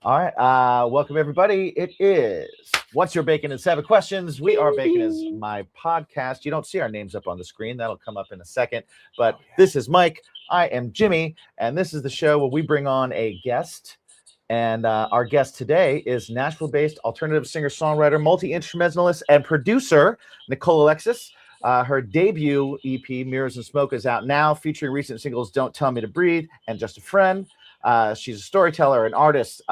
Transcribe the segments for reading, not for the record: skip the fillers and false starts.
All right. Welcome, everybody. It is What's Your Bacon in 7 Questions. We are Bacon is my podcast. You don't see our names up on the screen. That'll come up in a second. But this is Mike. I am Jimmy. And this is the show where we bring on a guest. And our guest today is Nashville-based alternative singer-songwriter, multi-instrumentalist, and producer, Nicole Alexis. Her debut EP, Mirrors and Smoke, is out now, featuring recent singles Don't Tell Me to Breathe and Just a Friend. She's a storyteller, an artist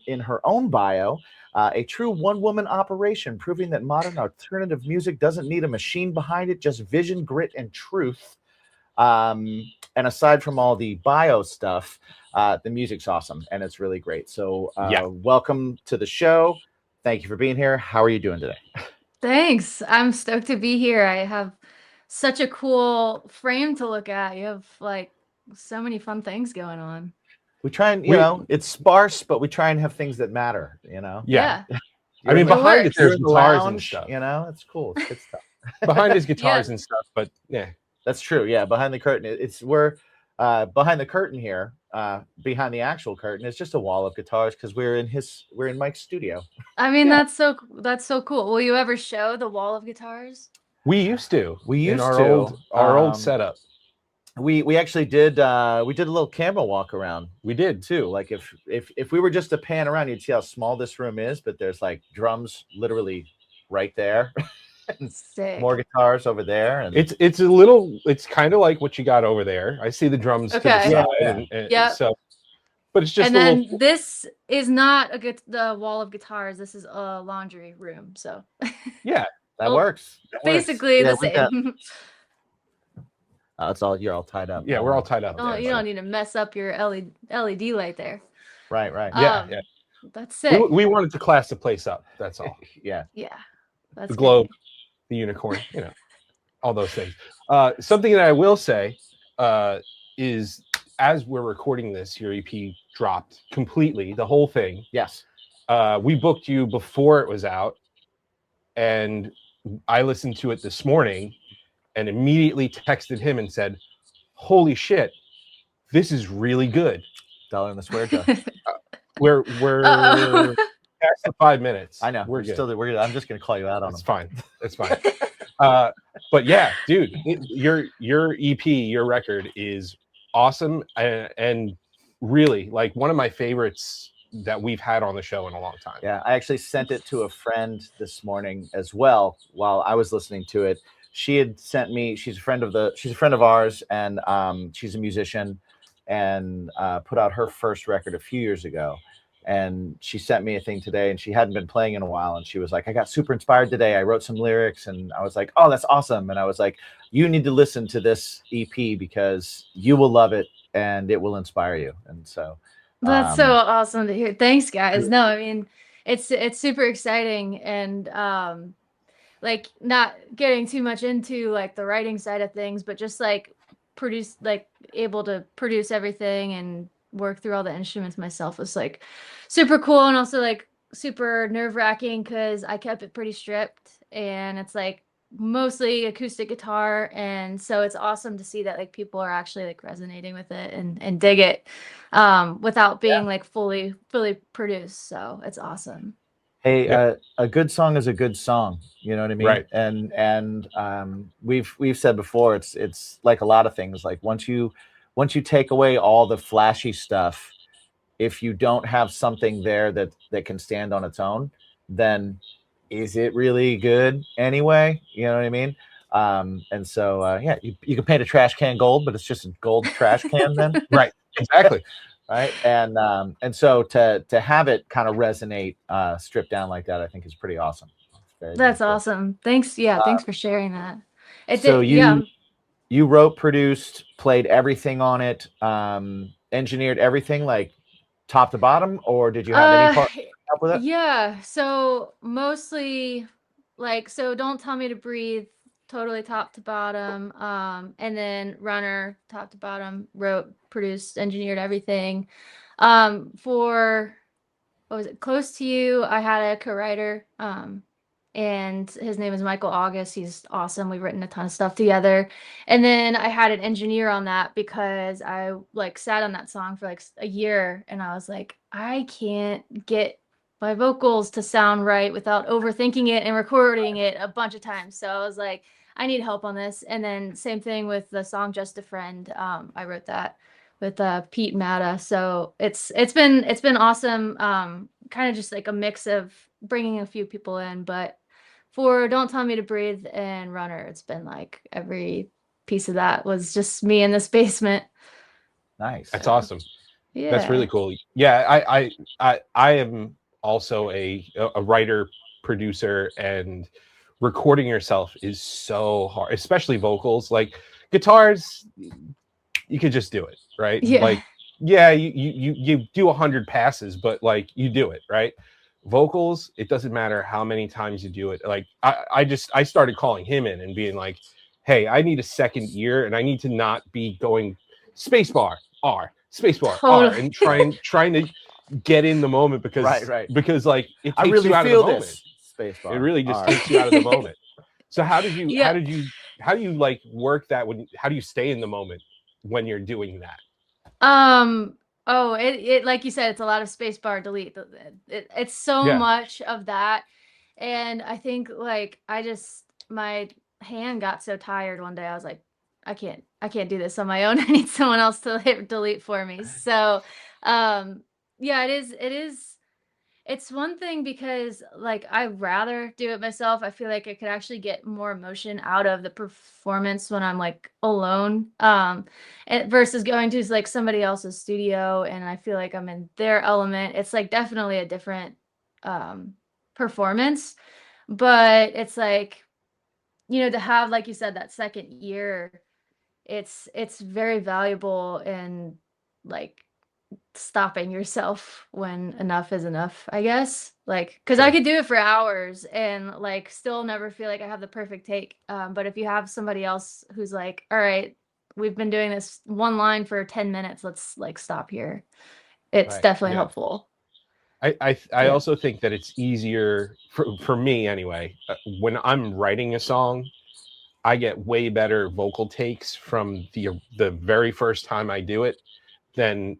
in her own bio, a true one-woman operation, proving that modern alternative music doesn't need a machine behind it, just vision, grit, and truth. And aside from all the bio stuff, the music's awesome, and it's really great. So welcome to the show. Thank you for being here. How are you doing today? Thanks. I'm stoked to be here. I have such a cool frame to look at. You have like so many fun things going on. We try and, you know, it's sparse, but we try and have things that matter, you know? Yeah. I mean, behind it, there's guitars and stuff. You know, it's cool. It's good stuff. Behind his guitars and stuff, but yeah. That's true. Yeah, behind the curtain. We're behind the curtain here. Behind the actual curtain is just a wall of guitars because we're in Mike's studio. I mean, that's so cool. Will you ever show the wall of guitars? We used to. In our old setup. We actually did we did a little camera walk around. We did too. Like if we were just to pan around, you'd see how small this room is, but there's like drums literally right there. Sick. More guitars over there, and it's kind of like what you got over there. I see the drums to the side, and so, but it's just. And then this is not the wall of guitars. This is a laundry room. So yeah, that works. Basically the same. It's all you're all tied up. Yeah, we're all tied up. Oh, you don't need to mess up your LED light there. Right. Yeah. That's sick. We wanted to class the place up. That's all. Yeah. That's the globe. The unicorn, all those things. Something that I will say is, as we're recording this, your EP dropped completely, the whole thing. Yes. We booked you before it was out, and I listened to it this morning and immediately texted him and said, "Holy shit, this is really good." Dollar in the swear jar. We're past the 5 minutes. I know. We're good. I'm just gonna call you out on It's fine. It's fine. But yeah, dude, your EP, your record is awesome and really like one of my favorites that we've had on the show in a long time. Yeah, I actually sent it to a friend this morning as well while I was listening to it. She had sent me. She's a friend of ours, and she's a musician, and put out her first record a few years ago. And she sent me a thing today, and she hadn't been playing in a while, and she was like, I got super inspired today. I wrote some lyrics, and I was like, oh, that's awesome. And I was like, you need to listen to this EP because you will love it and it will inspire you. And so that's so awesome to hear. Thanks, guys. No, I mean, it's super exciting, and like not getting too much into like the writing side of things, but just like able to produce everything and work through all the instruments myself was like super cool, and also like super nerve-wracking because I kept it pretty stripped, and it's like mostly acoustic guitar, and so it's awesome to see that like people are actually like resonating with it and dig it without being like fully produced. So it's awesome. Hey, a good song is a good song. You know what I mean? Right. And we've said before, it's like a lot of things. Like once you take away all the flashy stuff, if you don't have something there that can stand on its own, then is it really good anyway? You know what I mean? And so you can paint a trash can gold, but it's just a gold trash can then. Right. Exactly. Right. And so to have it kind of resonate stripped down like that, I think is pretty awesome. That's awesome. Thanks. Yeah. Thanks for sharing that. You wrote, produced, played everything on it, engineered everything like top to bottom, or did you have any part help with it? Yeah. So mostly so Don't Tell Me to Breathe, totally top to bottom. And then Runner, top to bottom, wrote, produced, engineered everything. For what was it? Close to You, I had a co-writer, and his name is Michael August. He's awesome. We've written a ton of stuff together. And then I had an engineer on that because I like sat on that song for like a year, and I was like, I can't get my vocals to sound right without overthinking it and recording it a bunch of times. So I was like, I need help on this. And then same thing with the song Just a Friend. I wrote that with Pete Matta. So it's been awesome. Kind of just like a mix of bringing a few people in, but for Don't Tell Me to Breathe and Runner, it's been like every piece of that was just me in this basement. Nice. That's awesome. Yeah. That's really cool. Yeah, I am also a writer, producer, and recording yourself is so hard, especially vocals. Like guitars, you could just do it, right? Yeah. Like, yeah, you do 100 passes, but like you do it, right? Vocals, it doesn't matter how many times you do it. Like I started calling him in and being like, hey, I need a second ear, and I need to not be going spacebar R, spacebar R, and trying to get in the moment because because like it takes really you out of the moment. Spacebar. It really just takes you out of the moment. So how do you like work that how do you stay in the moment when you're doing that? Oh, it like you said, it's a lot of spacebar delete. It's so much of that. And I think like my hand got so tired one day. I was like, I can't do this on my own. I need someone else to hit delete for me. So, yeah, it's one thing because like I'd rather do it myself. I feel like I could actually get more emotion out of the performance when I'm like alone, versus going to like somebody else's studio and I feel like I'm in their element. It's like definitely a different performance, but it's like, you know, to have, like you said, that second year, it's very valuable in like stopping yourself when enough is enough, I guess. Like, because I could do it for hours and like still never feel like I have the perfect take. But if you have somebody else who's like, all right, we've been doing this one line for 10 minutes, let's like stop here. It's definitely helpful. I also think that it's easier for me anyway. When I'm writing a song, I get way better vocal takes from the very first time I do it than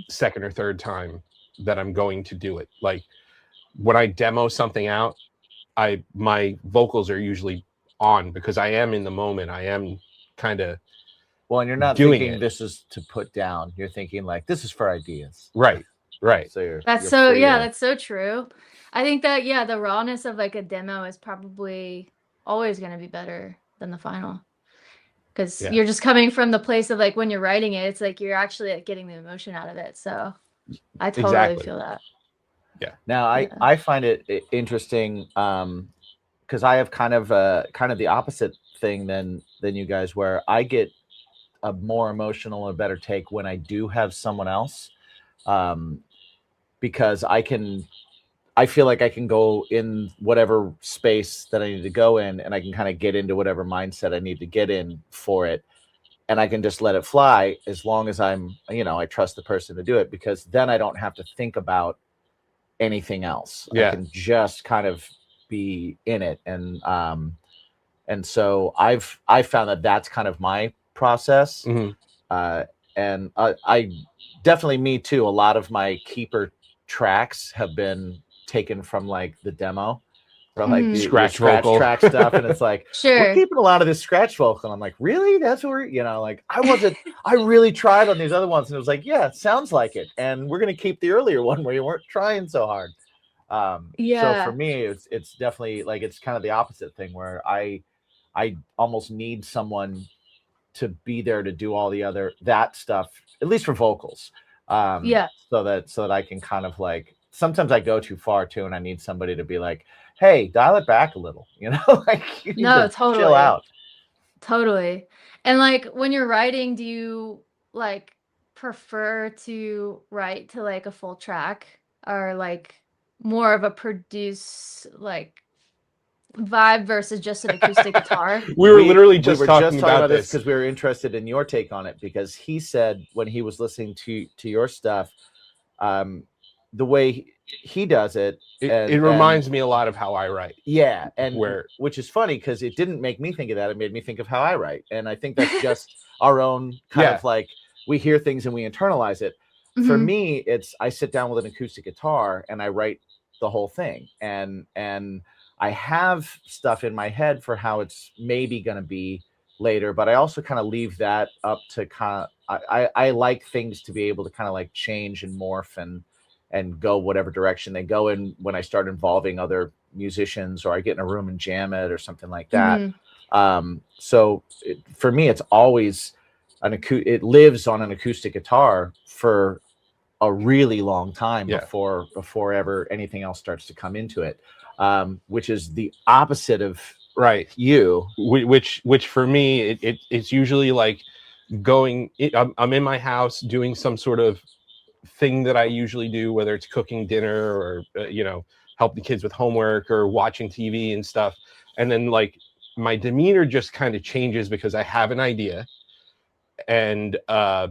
second or third time that I'm going to do it. Like when I demo something out, my vocals are usually on because I am in the moment. I am kind of and you're not thinking this is to put down. You're thinking like this is for ideas. Right. So that's so true. I think that the rawness of like a demo is probably always going to be better than the final. Because you're just coming from the place of like when you're writing it, it's like you're actually like, getting the emotion out of it. So I totally feel that. Yeah. Now I find it interesting because I have kind of the opposite thing than you guys, where I get a more emotional and better take when I do have someone else, because I feel like I can go in whatever space that I need to go in, and I can kind of get into whatever mindset I need to get in for it. And I can just let it fly as long as I trust the person to do it, because then I don't have to think about anything else. I can just kind of be in it. And so I found that that's kind of my process. And I definitely, me too, a lot of my keeper tracks have been taken from like the demo, from like the scratch track stuff, and it's like we're keeping a lot of this scratch vocal. I'm like, really? That's what we're like I really tried on these other ones, and it was like, yeah, it sounds like it, and we're gonna keep the earlier one where you weren't trying so hard. So for me, it's definitely like it's kind of the opposite thing, where I almost need someone to be there to do all that stuff, at least for vocals. So that I can kind of like, sometimes I go too far too, and I need somebody to be like, hey, dial it back a little, like you need to chill out. Totally. And like when you're writing, do you like prefer to write to like a full track, or like more of a produce like vibe versus just an acoustic guitar? We were literally just talking about this because we were interested in your take on it, because he said when he was listening to your stuff, the way he does it, it reminds me a lot of how I write. Yeah, and Where, which is funny because it didn't make me think of that. It made me think of how I write, and I think that's just our own kind of like, we hear things and we internalize it. For me, it's I sit down with an acoustic guitar and I write the whole thing, and I have stuff in my head for how it's maybe going to be later, but I also kind of leave that up to kind of, I like things to be able to kind of like change and morph and go whatever direction they go in when I start involving other musicians, or I get in a room and jam it or something like that. So for me, it's always it lives on an acoustic guitar for a really long time before ever anything else starts to come into it, which is the opposite of you, which for me it's usually like I'm in my house doing some sort of thing that I usually do, whether it's cooking dinner or help the kids with homework or watching TV and stuff, and then like my demeanor just kind of changes because I have an idea and I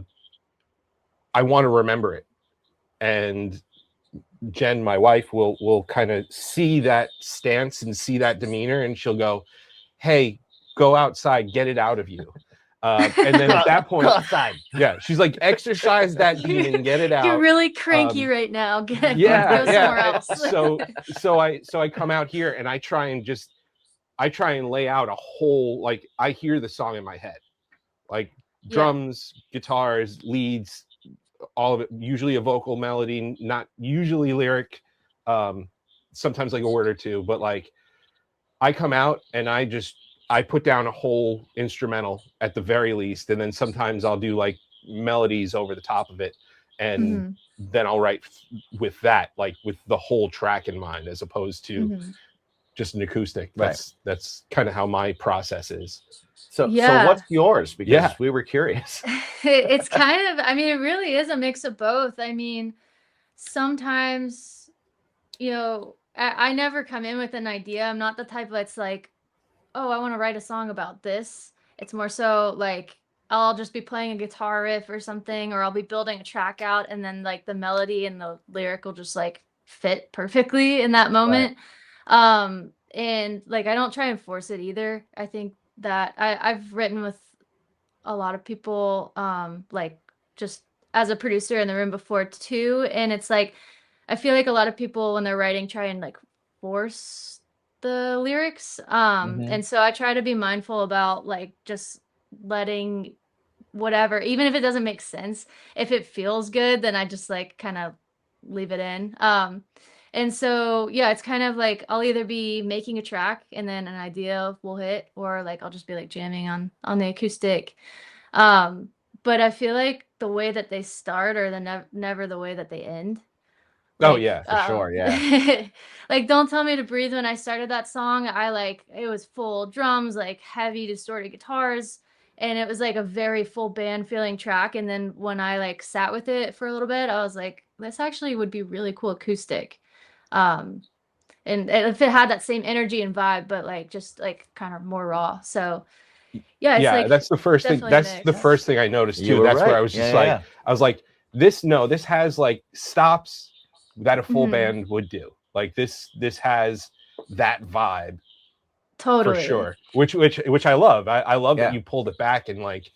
want to remember it, and Jen, my wife, will kind of see that stance and see that demeanor, and she'll go, "Hey, go outside, get it out of you." And then at that point, she's like, "Exercise that demon, get it out." You're really cranky right now. Go somewhere else. So I come out here and I try and lay out a whole, like, I hear the song in my head, like drums, guitars, leads, all of it, usually a vocal melody, not usually lyric, sometimes like a word or two, but like I come out and I put down a whole instrumental at the very least, and then sometimes I'll do like melodies over the top of it, and then I'll write with that, like with the whole track in mind, as opposed to just an acoustic. That's kind of how my process is. So what's yours? Because we were curious. It's kind of, I mean, it really is a mix of both. I mean, sometimes, I never come in with an idea. I'm not the type that's like, oh, I want to write a song about this. It's more so like I'll just be playing a guitar riff or something, or I'll be building a track out, and then like the melody and the lyric will just like fit perfectly in that moment. And like I don't try and force it either. I think that I've written with a lot of people, like just as a producer in the room before too, and it's like I feel like a lot of people when they're writing try and like force the lyrics, and so I try to be mindful about like just letting whatever, even if it doesn't make sense, if it feels good, then I just like kind of leave it in. And so it's kind of like I'll either be making a track and then an idea will hit, or like I'll just be like jamming on the acoustic. But I feel like the way that they start are the never the way that they end. Like, for sure. Yeah. Like Don't Tell Me to Breathe, when I started that song, it was full drums, like heavy distorted guitars, and it was like a very full band feeling track. And then when I like sat with it for a little bit, I was like, this actually would be really cool acoustic. And if it had that same energy and vibe, but like just like kind of more raw. So it's like, that's the first thing. That's the first thing I noticed too. That's where I was just I was like, this has like stops that a full band would do. Like this has that vibe. Totally. For sure. Which I love. I love that you pulled it back, and like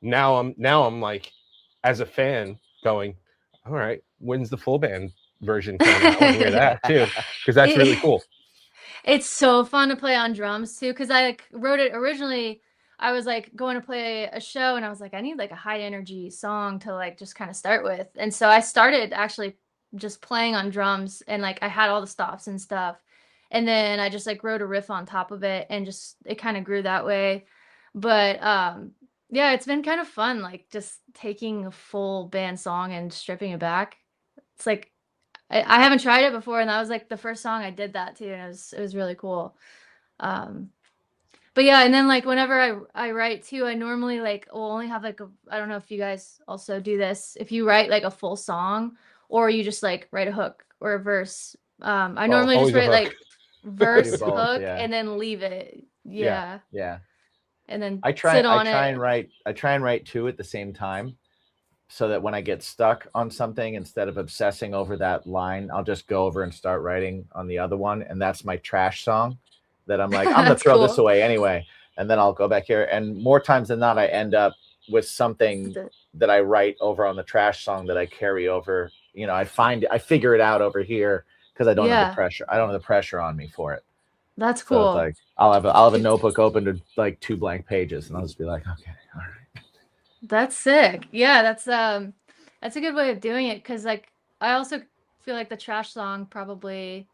now I'm like, as a fan, going, all right, when's the full band version coming out? I want to hear that too, because that's really cool. It's so fun to play on drums too, because I like wrote it originally. I was like going to play a show, and I was like, I need like a high energy song to like just kind of start with. And so I started actually just playing on drums, and like I had all the stops and stuff, and then I just like wrote a riff on top of it, and just it kind of grew that way. But it's been kind of fun, like just taking a full band song and stripping it back. It's like I haven't tried it before, and that was like the first song I did that too, and it was really cool. But and then like whenever I write too, I normally like will only have like I don't know if you guys also do this, if you write like a full song, or you just like write a hook or a verse. I normally just write like verse, hook, and then leave it. And then I try and write two at the same time. so that when I get stuck on something, instead of obsessing over that line, I'll just go over and start writing on the other one. And that's my trash song that I'm like, I'm going to That's throw this cool. away anyway. And then I'll go back here. And more times than not, I end up with something that I write over on the trash song that I carry over. You know, I figure it out over here because I don't have the pressure. I don't have the pressure on me for it. That's So cool. it's like I'll have a notebook open to like 2 blank pages, and I'll just be like, okay, all right. That's sick. Yeah, that's a good way of doing it, because like I also feel like the trash song probably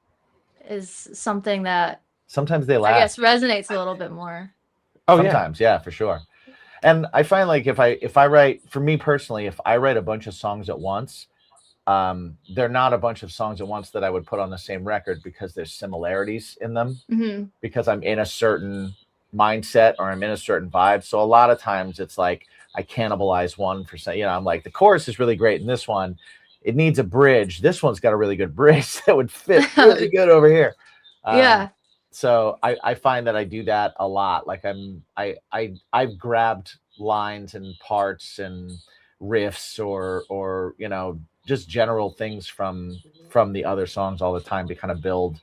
is something that Sometimes they I last. guess resonates a little bit more. Oh, Sometimes, yeah, for sure. And I find like if I write, for me personally, if I write a bunch of songs at once, they're not a bunch of songs at once that I would put on the same record because there's similarities in them, Mm-hmm. because I'm in a certain mindset or I'm in a certain vibe. So a lot of times it's like I cannibalize one for saying, you know, I'm like, the chorus is really great in this one. It needs a bridge. This one's got a really good bridge that would fit really good over here. Yeah. So I find that I do that a lot. Like I've grabbed lines and parts and riffs or you know, just general things from the other songs all the time to kind of build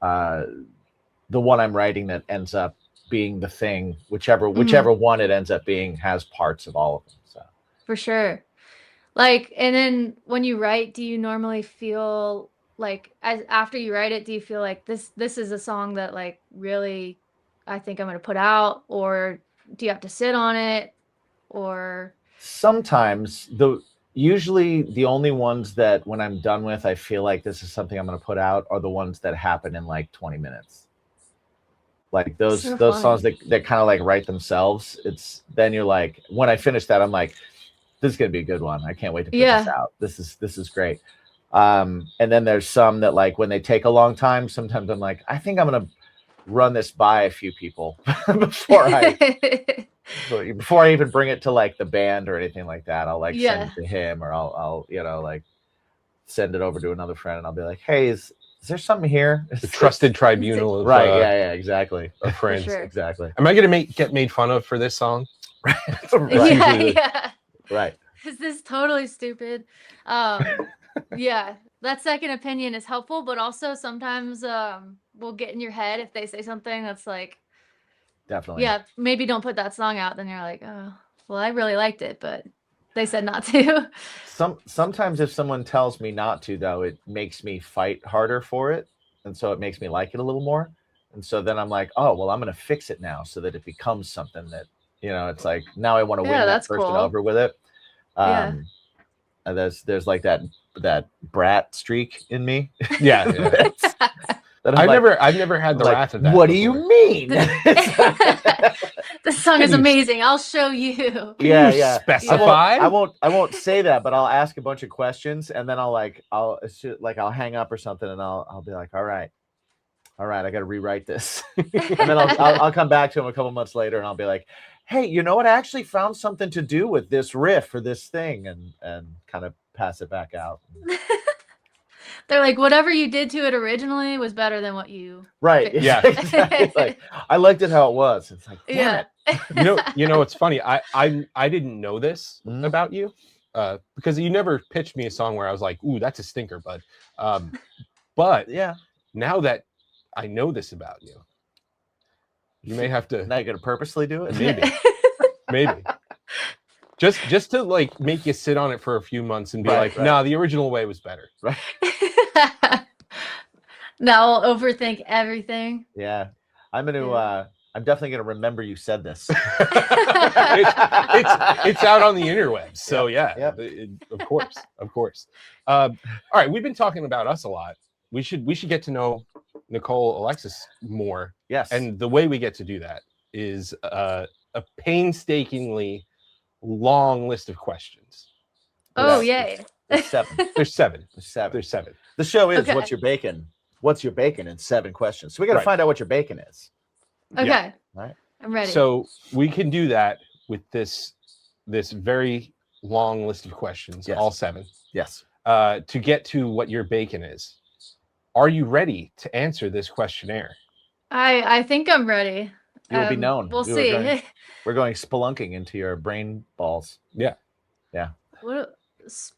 the one I'm writing that ends up being the thing, whichever one it ends up being has parts of all of them. So For sure. Like, and then when you write, do you normally feel like after you write it, do you feel like this is a song that like really I think I'm gonna put out, or do you have to sit on it, or sometimes usually the only ones that when I'm done with, I feel like this is something I'm going to put out are the ones that happen in like 20 minutes. Like those songs that kind of like write themselves. It's then you're like, when I finish that, I'm like, this is going to be a good one. I can't wait to put this out. This is great. And then there's some that like when they take a long time, sometimes I'm like, I think I'm going to run this by a few people before I even bring it to like the band or anything like that. I'll like send it to him, or I'll you know, like send it over to another friend, and I'll be like, hey, is there something here? The trusted tribunal of right. Yeah, exactly. Of friends. Sure. Exactly. Am I gonna get made fun of for this song? Right. Right. Is this totally stupid? Yeah, that second opinion is helpful, but also sometimes we'll get in your head if they say something that's like, definitely, yeah, maybe don't put that song out. Then you're like, oh, well, I really liked it, but they said not to. Sometimes if someone tells me not to, though, it makes me fight harder for it, and so it makes me like it a little more. And so then I'm like, oh well, I'm going to fix it now so that it becomes something that, you know, it's like now I want to win that person over with it. And there's like that brat streak in me. Yeah. I've never had the wrath of that. What do you mean? This song is amazing. I'll show you. Yeah. Specify. I won't say that, but I'll ask a bunch of questions, and then I'll hang up or something, and I'll be like, all right, I got to rewrite this, and then I'll come back to him a couple months later, and I'll be like, hey, you know what? I actually found something to do with this riff or this thing, and kind of pass it back out. They're like, whatever you did to it originally was better than what you. Right. Fixed. Yeah. Exactly. Like, I liked it how it was. It's like, damn it. You know, it's funny. I didn't know this about you because you never pitched me a song where I was like, ooh, that's a stinker, bud. But yeah, now that I know this about you, you may have to. Now you're gonna purposely do it. Maybe. Just to like make you sit on it for a few months and be no, the original way was better. Right. Now I'll overthink everything. Yeah. I'm definitely gonna remember you said this. It's out on the interwebs. So of course. All right, we've been talking about us a lot. We should get to know Nicole Alexis more. Yes. And the way we get to do that is a painstakingly long list of questions. Oh, yay. There's 7. There's 7. There's 7. The show is What's Your Bacon? What's your bacon in 7 questions. So we got to find out what your bacon is. Okay. Yeah. All right. I'm ready. So we can do that with this very long list of questions, all 7. Yes. To get to what your bacon is. Are you ready to answer this questionnaire? I think I'm ready. You'll be known. We'll see. We're going spelunking into your brain balls. Yeah. Yeah. What is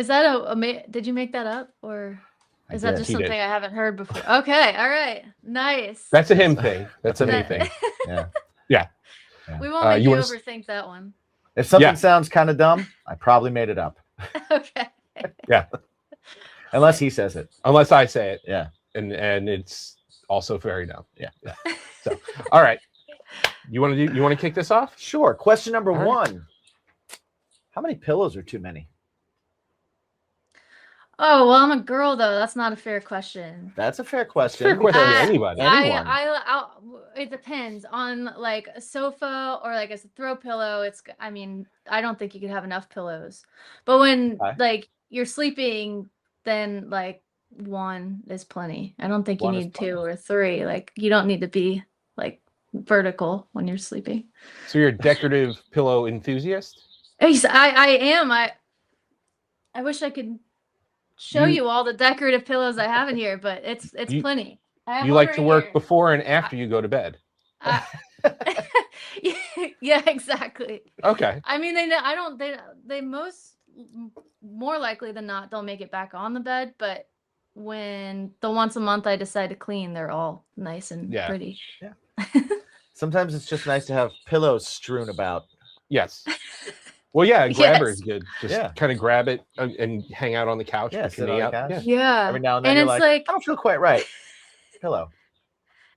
that did you make that up, or is that did. just He something did. I haven't heard before? Okay, all right, nice. That's a him thing. That's a me That- thing. Yeah. Yeah. We won't make you you wanna overthink that one. If something Yeah. sounds kind of dumb, I probably made it up. Okay. Yeah. Unless he says it. Unless I say it. Yeah. And it's also very dumb. Yeah. So, all right. You want to kick this off? Sure. Question number All right. 1. How many pillows are too many? Oh, well, I'm a girl though. That's not a fair question. That's a fair question. Fair question to because anybody. Anyone. It depends on like a sofa or like as a throw pillow. I don't think you could have enough pillows. But when Okay. like you're sleeping, then like 1 is plenty. I don't think you 1 is need plenty. 2 or 3. Like you don't need to be like vertical when you're sleeping. So you're a decorative pillow enthusiast? I am. I wish I could show you all the decorative pillows I have in here, but it's You- plenty. I have You one like to right work here. before and after you go to bed. Yeah, exactly. Okay. I mean, they more likely than not don't make it back on the bed, but when the once a month I decide to clean, they're all nice and Yeah. pretty. Sometimes it's just nice to have pillows strewn about. Yes. Well, yeah, a grabber Yes. is good. Just Yeah. kind of grab it and hang out on the couch. Yeah, with your sit on knee the up. couch. Yeah. Yeah. Every now and then And you're it's like, like I don't feel quite right. Pillow.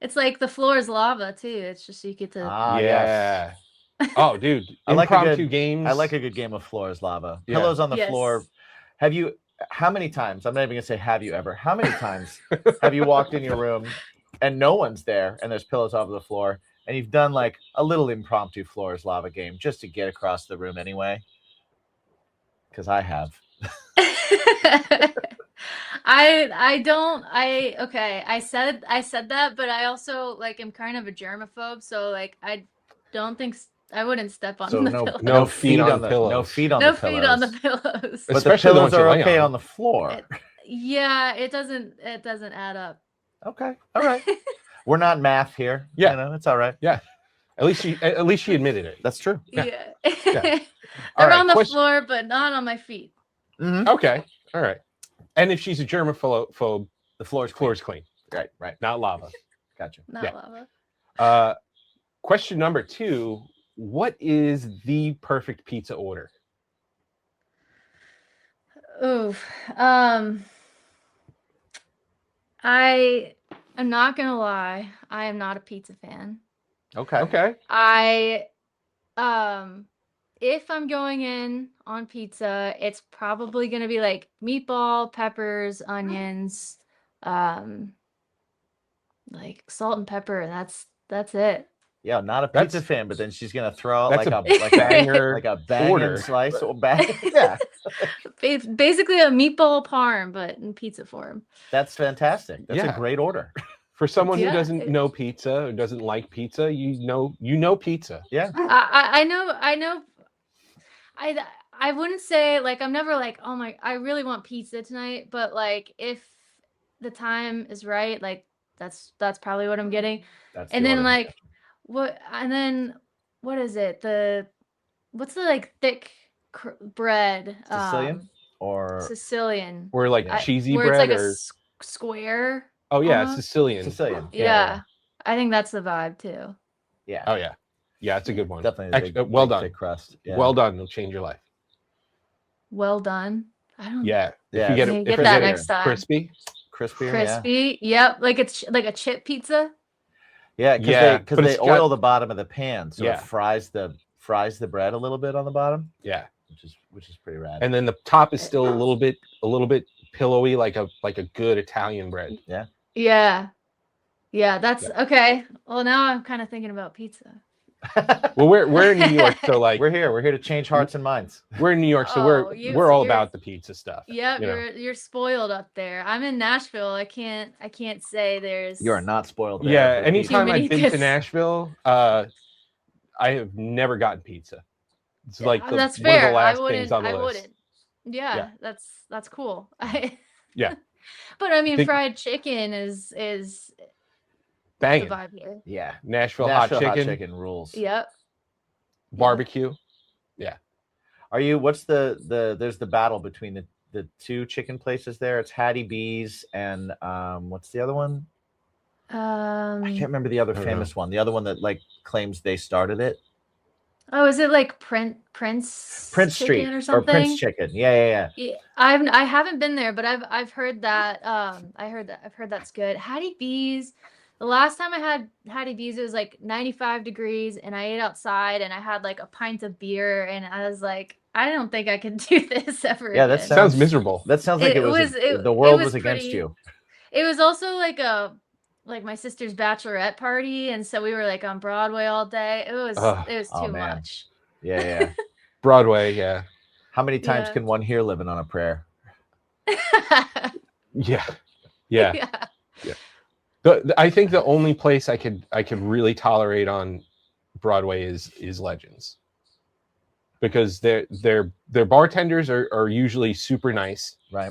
it's like the floor is lava too. It's just you get to Ah, yes. Yeah. Oh, dude. I like a Impromptu good- games. I like a good game of floor is lava. Yeah. Pillows on the Yes. floor. How many times? I'm not even gonna say have you ever. How many times have you walked in your room and no one's there and there's pillows all over the floor and you've done like a little impromptu floor is lava game just to get across the room anyway? Because I have. I said that, but I also like am kind of a germaphobe, so like I don't think I wouldn't step on So the no, pillow. No feet on the pillows. No feet on No the feet pillows. on the pillows. But Especially the the ones pillows you are lay okay on. on the floor. Yeah, it doesn't add up. Okay. All right. We're not math here. Yeah. You know, it's all right. At least she admitted it. That's true. Yeah. Yeah. They're All right, on the question- floor, but not on my feet. Mhm. Okay. All right. And if she's a germaphobe, The floor is floor's clean, Right. Right. not lava. Gotcha. Not Yeah. lava. Question number 2. What is the perfect pizza order? Oof. I am not gonna lie. I am not a pizza fan. Okay. Okay. If I'm going in on pizza, it's probably gonna be like meatball, peppers, onions, like salt and pepper, and that's it. Yeah, not a That's- pizza fan, but then she's gonna throw out That's like a a like a banger like a bang order. and slice or bang. Yeah, Basically a meatball parm, but in pizza form. that's fantastic. That's Yeah. a great order. For someone who Yeah, doesn't know pizza or doesn't like pizza, you know pizza. Yeah. I know. I wouldn't say like I'm never like, oh my, I really want pizza tonight, but like if the time is right, like that's probably what I'm getting. That's And the then order. like what is it? What's the like thick bread? Sicilian or Sicilian. Or like cheesy where bread it's like or a yeah, square. almost. Sicilian. Sicilian. Yeah. I think that's the vibe too. Yeah. Oh yeah. Yeah, it's a good one. Definitely. Actually, well done. Thick crust. Yeah. Well done. It'll change your life. Well done. I don't Yeah. Yeah, If you get Okay, it, get if you that get it next time. crispy. Crispier. crispy. Yep, like it's like a chip pizza. Yeah. Yeah, Because but they it's got- oil the bottom of the pan, so Yeah. it fries the bread a little bit on the bottom, Yeah. which is pretty rad. And then the top is still a little bit pillowy, like a good Italian bread. Yeah. Yeah, that's okay. Well, now I'm kind of thinking about pizza. Well, we're in New York, so like We're here to change hearts and minds. we're in New York, so Oh, we're all you're- about the pizza stuff. Yep, you know. you're spoiled up there. I'm in Nashville. I can't say there's You are not spoiled. there Yeah, with anytime pizza. many I've been to kiss- Nashville, I have never gotten pizza. It's like that's one of fair. the last things on the I list. wouldn't. Yeah, Yeah. that's cool. Yeah. But I mean, Think- fried chicken is the Banging. vibe here. Yeah. Nashville, Nashville hot chicken, rules. Yep. barbecue. Are you? What's the? There's the battle between the two chicken places there. It's Hattie B's and what's the other one? I can't remember the other famous one. The other one that like claims they started it. Oh, is it like Prince Street Chicken or something? Prince Chicken. Yeah. I haven't been there, but I've heard that. I've heard that's good. Hattie B's. The last time I had Hattie B's, it was like 95 degrees, and I ate outside, and I had like a pint of beer, and I was like, I don't think I can do this ever again. That sounds miserable. That sounds like the world was against you. It was also like my sister's bachelorette party, and so we were like on Broadway all day. It was too much. Yeah. Broadway, yeah. How many times can one hear living on a prayer? Yeah. I think the only place I could really tolerate on Broadway is Legends, because their bartenders are usually super nice, right?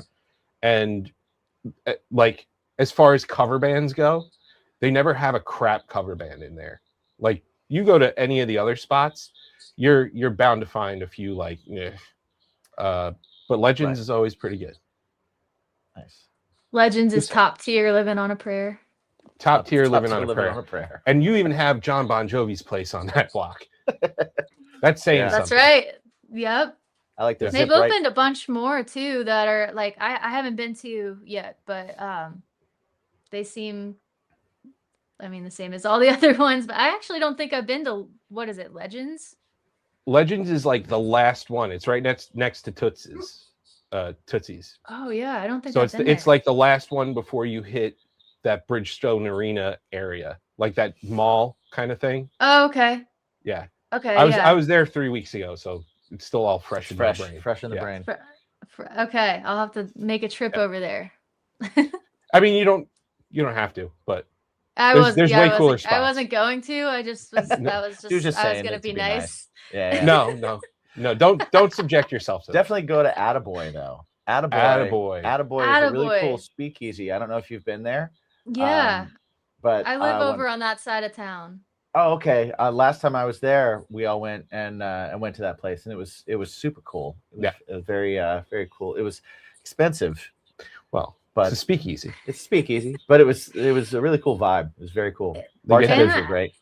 And like as far as cover bands go, they never have a crap cover band in there. Like you go to any of the other spots, you're bound to find a few like, but Legends is always pretty good. Nice. Legends is top tier living on a prayer. Top tier living on a prayer. And you even have John Bon Jovi's place on that block. That's saying something. That's right. Yep. I like this. They've opened a bunch more too that are like I haven't been to yet, but they seem, I mean, the same as all the other ones. But I actually don't think I've been to, what is it, Legends? Legends is like the last one. It's right next to Tootsie's. Oh yeah, I don't think so. It's like the last one before you hit that Bridgestone Arena area, like that mall kind of thing. Oh, okay. Yeah. Okay. I was there 3 weeks ago, so it's still all fresh in my brain. Fresh in the brain. Okay, I'll have to make a trip over there. I mean, you don't have to, but there's way cooler spots. I wasn't going to. I just was. That was just. I was gonna be nice. Yeah. No. Don't subject yourself to that. Definitely go to Attaboy though. Attaboy is a really cool speakeasy. I don't know if you've been there. Yeah. But I live over on that side of town. Oh, okay. Last time I was there, we all went and went to that place, and it was super cool. It was very very cool. It was expensive. Well, but it's a speakeasy. It's speakeasy, but it was a really cool vibe. It was very cool. Bartenders were great.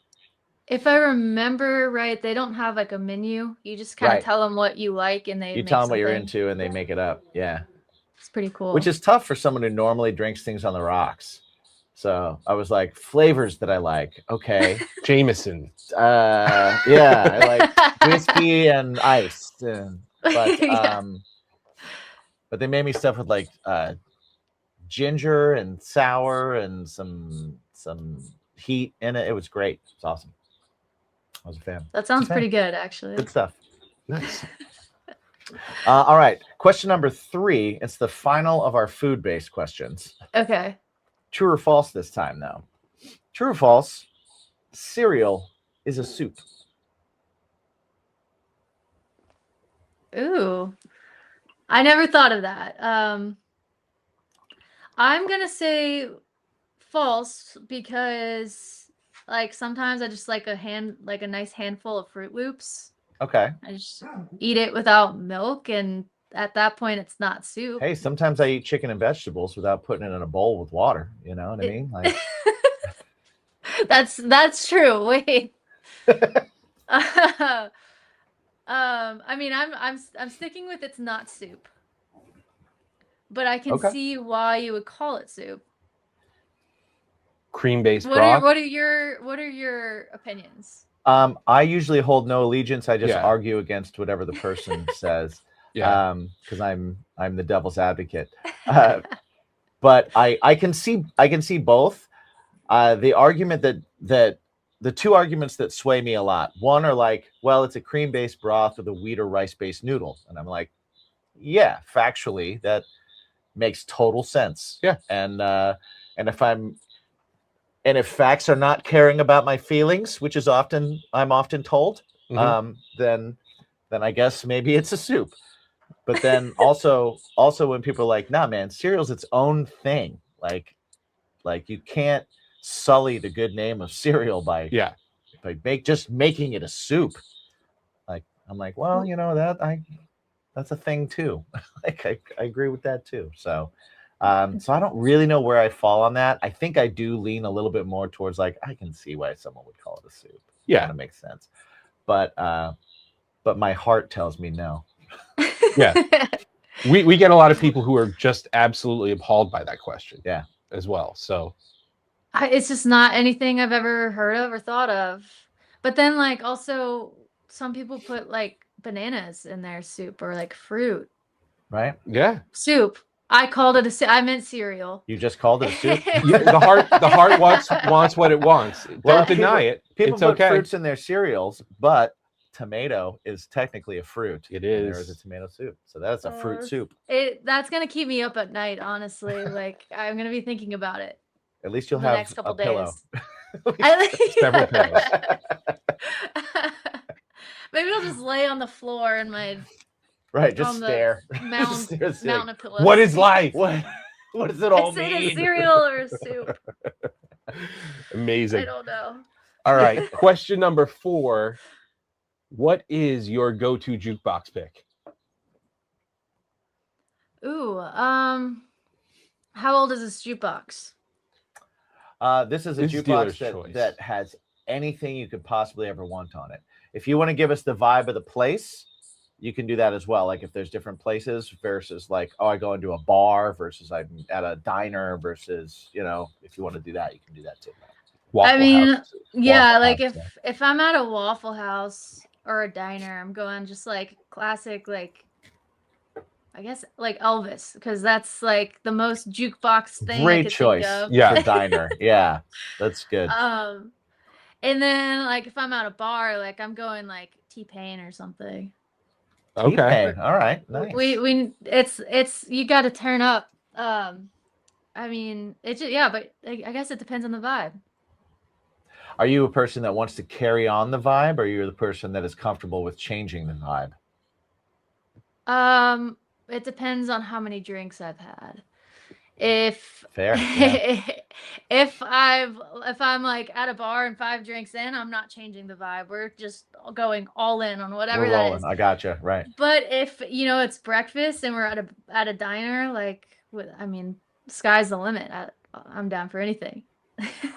If I remember right, they don't have like a menu. You just kind of tell them what you like, and you tell them what you're into, and they make it up. Yeah, it's pretty cool. Which is tough for someone who normally drinks things on the rocks. So I was like, flavors that I like. Okay, Jameson. Yeah, I like whiskey and ice, but they made me stuff with like ginger and sour and some heat in it. It was great. It's awesome. I was a fan. That sounds pretty good, actually. Good stuff. Nice. All right. Question number 3. It's the final of our food-based questions. Okay. True or false this time, though? True or false? Cereal is a soup. Ooh. I never thought of that. I'm going to say false because like sometimes I just like a nice handful of Fruit Loops. Okay. I just eat it without milk, and at that point it's not soup. Hey, sometimes I eat chicken and vegetables without putting it in a bowl with water. You know what I mean? Like that's true. Wait. I mean, I'm sticking with it's not soup. But I can see why you would call it soup. Cream-based broth. What are your opinions? I usually hold no allegiance. I just argue against whatever the person says. Yeah. Because I'm the devil's advocate. But I can see both. The argument that the two arguments that sway me a lot. One are like, well, it's a cream-based broth with a wheat or rice-based noodle, and I'm like, yeah, factually that makes total sense. Yeah. And if facts are not caring about my feelings, which is I'm often told, then I guess maybe it's a soup. But then also when people are like, nah, man, cereal's its own thing. Like you can't sully the good name of cereal by just making it a soup. Like I'm like, well, you know that that's a thing too. Like I agree with that too. So so I don't really know where I fall on that. I think I do lean a little bit more towards like I can see why someone would call it a soup. Yeah. Kind of makes sense. But my heart tells me no. Yeah. We get a lot of people who are just absolutely appalled by that question. Yeah. As well. So It's just not anything I've ever heard of or thought of. But then like also some people put like bananas in their soup or like fruit. Right? yeah. Soup. I called it I meant cereal. You just called it a soup. The heart wants what it wants. Well, Don't deny it. People It's put okay. fruits in their cereals, but tomato is technically a fruit. It and there is is. a tomato soup. So that's a fruit soup. That's gonna keep me up at night, honestly. Like I'm gonna be thinking about it At least you'll the have next couple a pillow. days. Several pillows. Maybe I'll just lay on the floor in my Right, just on the stare. mountain of pillows. What is life? What does it all Is it mean? a cereal or a soup? Amazing. I don't know. All right. Question number 4. What is your go-to jukebox pick? Ooh, how old is this jukebox? This is a This is dealer's jukebox choice. that has anything you could possibly ever want on it. If you want to give us the vibe of the place, you can do that as well. Like if there's different places versus like, oh, I go into a bar versus I'm at a diner versus, if you want to do that, you can do that too. Waffle I mean, House. yeah, Waffle like House, if I'm at a Waffle House or a diner, I'm going just like classic, like I guess like Elvis, because that's like the most jukebox thing I Great could choice. think of. Yeah. For diner. Yeah, that's good. And then like if I'm at a bar, like I'm going like T-Pain or something. Okay. T-Pain. All right. Nice. It's you got to turn up. I mean, it's just, yeah, but I guess it depends on the vibe. Are you a person that wants to carry on the vibe, or you're the person that is comfortable with changing the vibe? It depends on how many drinks I've had. If Fair. Yeah. if I'm like at a bar and 5 drinks in, I'm not changing the vibe. We're just going all in on whatever We're that rolling. is. I gotcha. Right. But if it's breakfast and we're at a diner, like I mean, sky's the limit. I'm down for anything.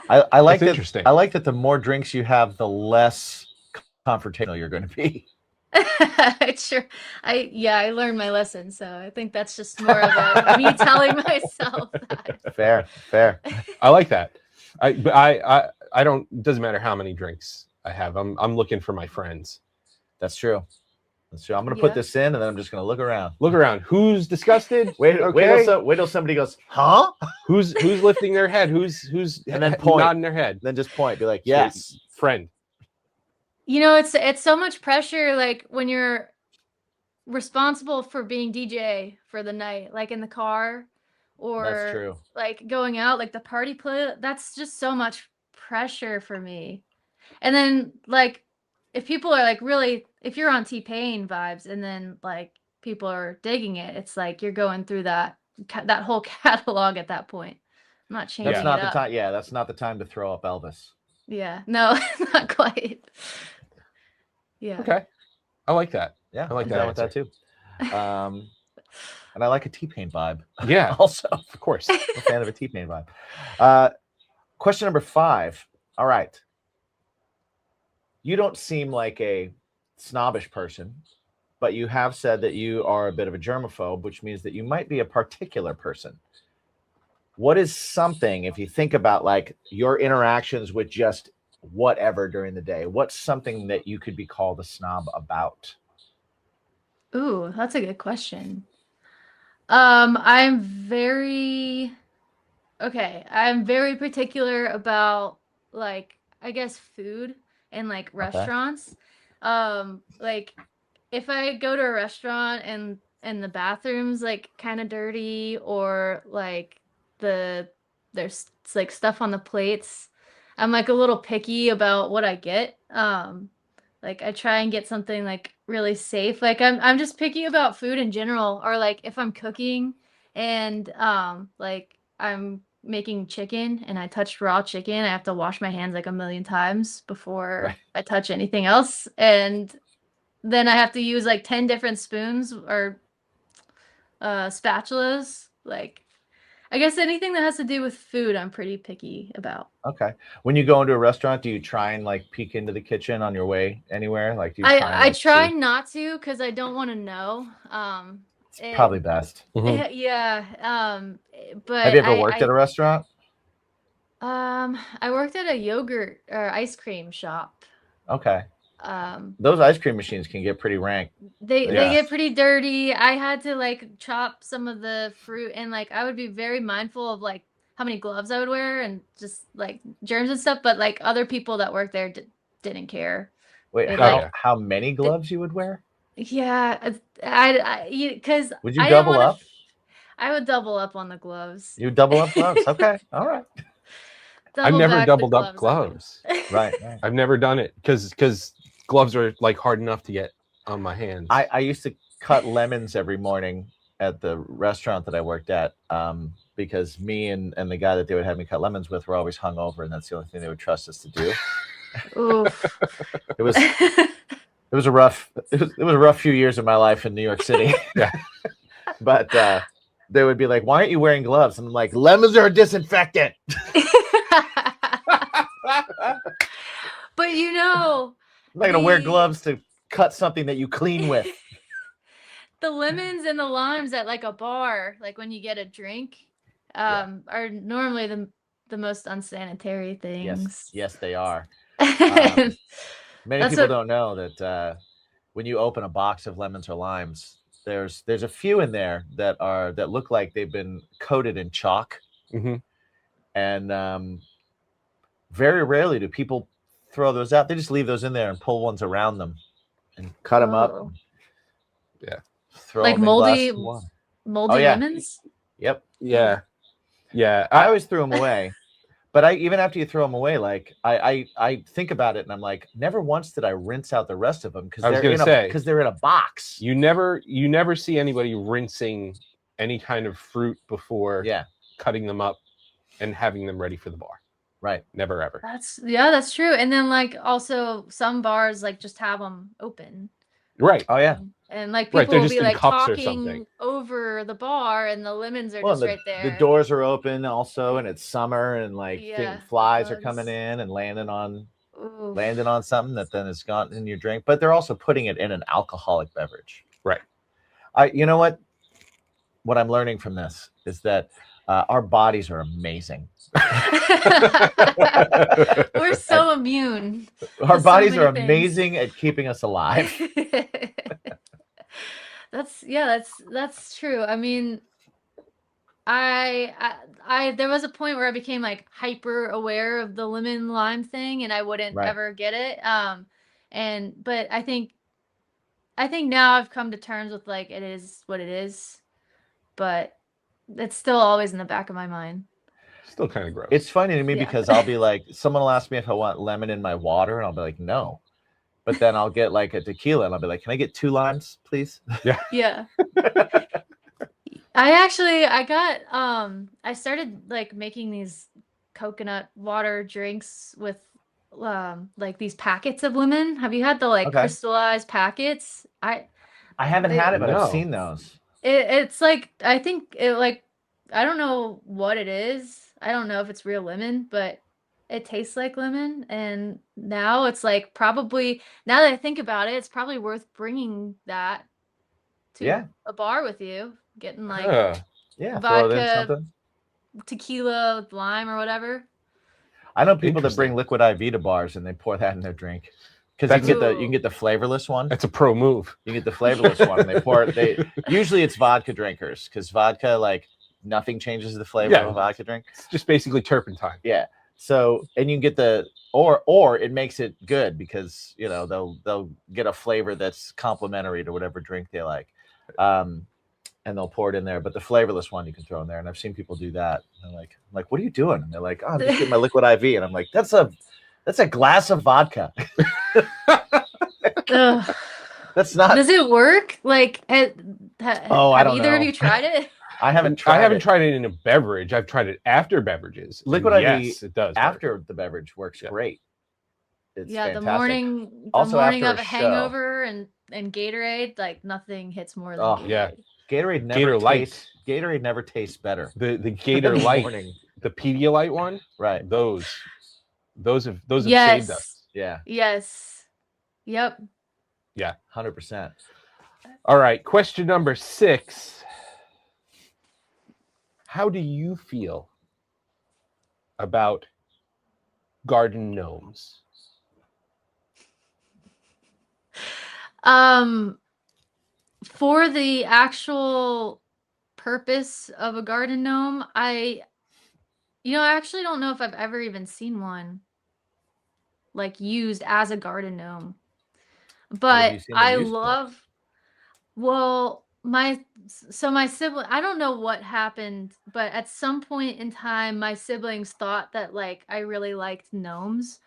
I like That's that. interesting. I like that the more drinks you have, the less confrontational you're going to be. Sure. I learned my lesson, so I think that's just more of a me telling myself that. Fair. I like that. I don't. It doesn't matter how many drinks I have. I'm looking for my friends. That's true. I'm going to put Yeah. this in, and then I'm just going to look around. Look around. Who's disgusted? Wait Okay. till somebody goes, huh? Who's lifting their head? Who's And then point. nodding their head? Then just point. Be like, So, yes. friend. It's so much pressure, like when you're responsible for being DJ for the night, like in the car or That's true. like going out, like the party play. That's just so much pressure for me. And then like if people are like really, if you're on T-Pain vibes and then like people are digging it, it's like you're going through that whole catalog at that point. I'm not changing That's not it the up. time. Yeah, that's not the time to throw up Elvis. Yeah, no, not quite. Yeah. Okay. I like that. Yeah, I like I'm that down with that too. And I like a T-Pain vibe. Yeah. Also, Of course. I'm a fan of a T-Pain vibe. Question number 5. All right. You don't seem like a snobbish person, but you have said that you are a bit of a germaphobe, which means that you might be a particular person. What is something, if you think about like your interactions with just whatever during the day, what's something that you could be called a snob about? Ooh, that's a good question. I'm very particular about like I guess food and like restaurants. Like if I go to a restaurant and the bathroom's like kind of dirty or like there's like stuff on the plates, I'm like a little picky about what I get. Like I try and get something like really safe. Like I'm just picky about food in general, or like if I'm cooking and like I'm making chicken and I touched raw chicken, I have to wash my hands like a million times before Right. I touch anything else. And then I have to use like 10 different spoons or spatulas. Like, I guess anything that has to do with food, I'm pretty picky about. Okay. When you go into a restaurant, do you try and like peek into the kitchen on your way anywhere? Like, do you try and, I like, try see? not to because I don't want to know. It's probably best. Yeah. But Have you ever worked at a restaurant? I worked at a yogurt or ice cream shop. Okay. Those ice cream machines can get pretty rank. They Yeah. get pretty dirty. I had to like chop some of the fruit, and like I would be very mindful of like how many gloves I would wear and just like germs and stuff. But like other people that worked there didn't care. Wait, It, how like, how many gloves you would wear? Yeah, because Would you double up? I would double up on the gloves. You double up gloves. Okay. All right. I've never back the doubled up gloves. Right. I've never done it because gloves are like hard enough to get on my hands. I used to cut lemons every morning at the restaurant that I worked at, because me and the guy that they would have me cut lemons with were always hungover, and that's the only thing they would trust us to do. Oof. It was a rough few years of my life in New York City. Yeah. But they would be like, "Why aren't you wearing gloves?" And I'm like, "Lemons are a disinfectant." But you know, I'm not gonna wear gloves to cut something that you clean with. the lemons and the limes at like a bar, like when you get a drink, are normally the most unsanitary things. Yes, they are. And Many people don't know that when you open a box of lemons or limes, there's a few in there that look like they've been coated in chalk, and very rarely do people throw those out. They just leave those in there and pull ones around them and cut them up. Yeah, throw like them moldy in glass. lemons. Yep. Yeah. I always threw them away. But even after you throw them away, like I think about it and I'm like, never once did I rinse out the rest of them because they're in a box. You never see anybody rinsing any kind of fruit before cutting them up and having them ready for the bar. Right. Never ever. That's true. And then like also some bars like just have them open. Right. Oh yeah. And like people will be like talking talking over the bar, and the lemons are just right there. The doors are open also, and it's summer, and like flies are coming in and landing on something that then has gone in your drink. But they're also putting it in an alcoholic beverage. Right. You know what? What I'm learning from this is that our bodies are amazing. We're so immune. Our bodies are amazing at keeping us alive. That's true. I mean, I there was a point where I became like hyper aware of the lemon lime thing, and I wouldn't ever get it. But I think now I've come to terms with like it is what it is, but it's still always in the back of my mind. Still kind of gross. It's funny to me because I'll be like, someone will ask me if I want lemon in my water, and I'll be like, no. But then I'll get like a tequila, and I'll be like, can I get 2 limes, please? Yeah. I started like making these coconut water drinks with like these packets of lemon. Have you had the like crystallized packets? I haven't had it, but I've seen those. It's like I think it like I don't know what it is. I don't know if it's real lemon, but it tastes like lemon. And now it's like probably, now that I think about it, it's probably worth bringing that to a bar with you, getting like vodka, tequila with lime or whatever. I know people that bring liquid IV to bars and they pour that in their drink. Because you can get the flavorless one. That's a pro move. You get the flavorless one, and they pour it. Usually it's vodka drinkers, because vodka, like, nothing changes the flavor of a vodka drink. It's just basically turpentine. Yeah. So, and you can get or it makes it good because they'll get a flavor that's complementary to whatever drink they like, and they'll pour it in there. But the flavorless one you can throw in there, and I've seen people do that. And I'm like, what are you doing? And they're like, oh, I'm just getting my liquid IV, and I'm like, that's a glass of vodka. That's not. Does it work? Like, have either of you tried it? I haven't tried it in a beverage. I've tried it after beverages. Liquid IV, yes, it does. After the beverage works great. it's Yeah, fantastic. the Also, morning after of a a show- hangover and Gatorade, like nothing hits more than Oh, Gatorade. yeah. Gatorade never Gator Light. tastes. Gatorade never tastes better. The in Gator the Light, morning. the Pedialyte one, Right. those have saved Yes. us. Yeah. Yes. Yep. 100%. All right, question number 6. How do you feel about garden gnomes? For the actual purpose of a garden gnome, I actually don't know if I've ever even seen one like used as a garden gnome. What have But you seen them I used for? love, well, my sibling, I don't know what happened, but at some point in time, my siblings thought that like I really liked gnomes.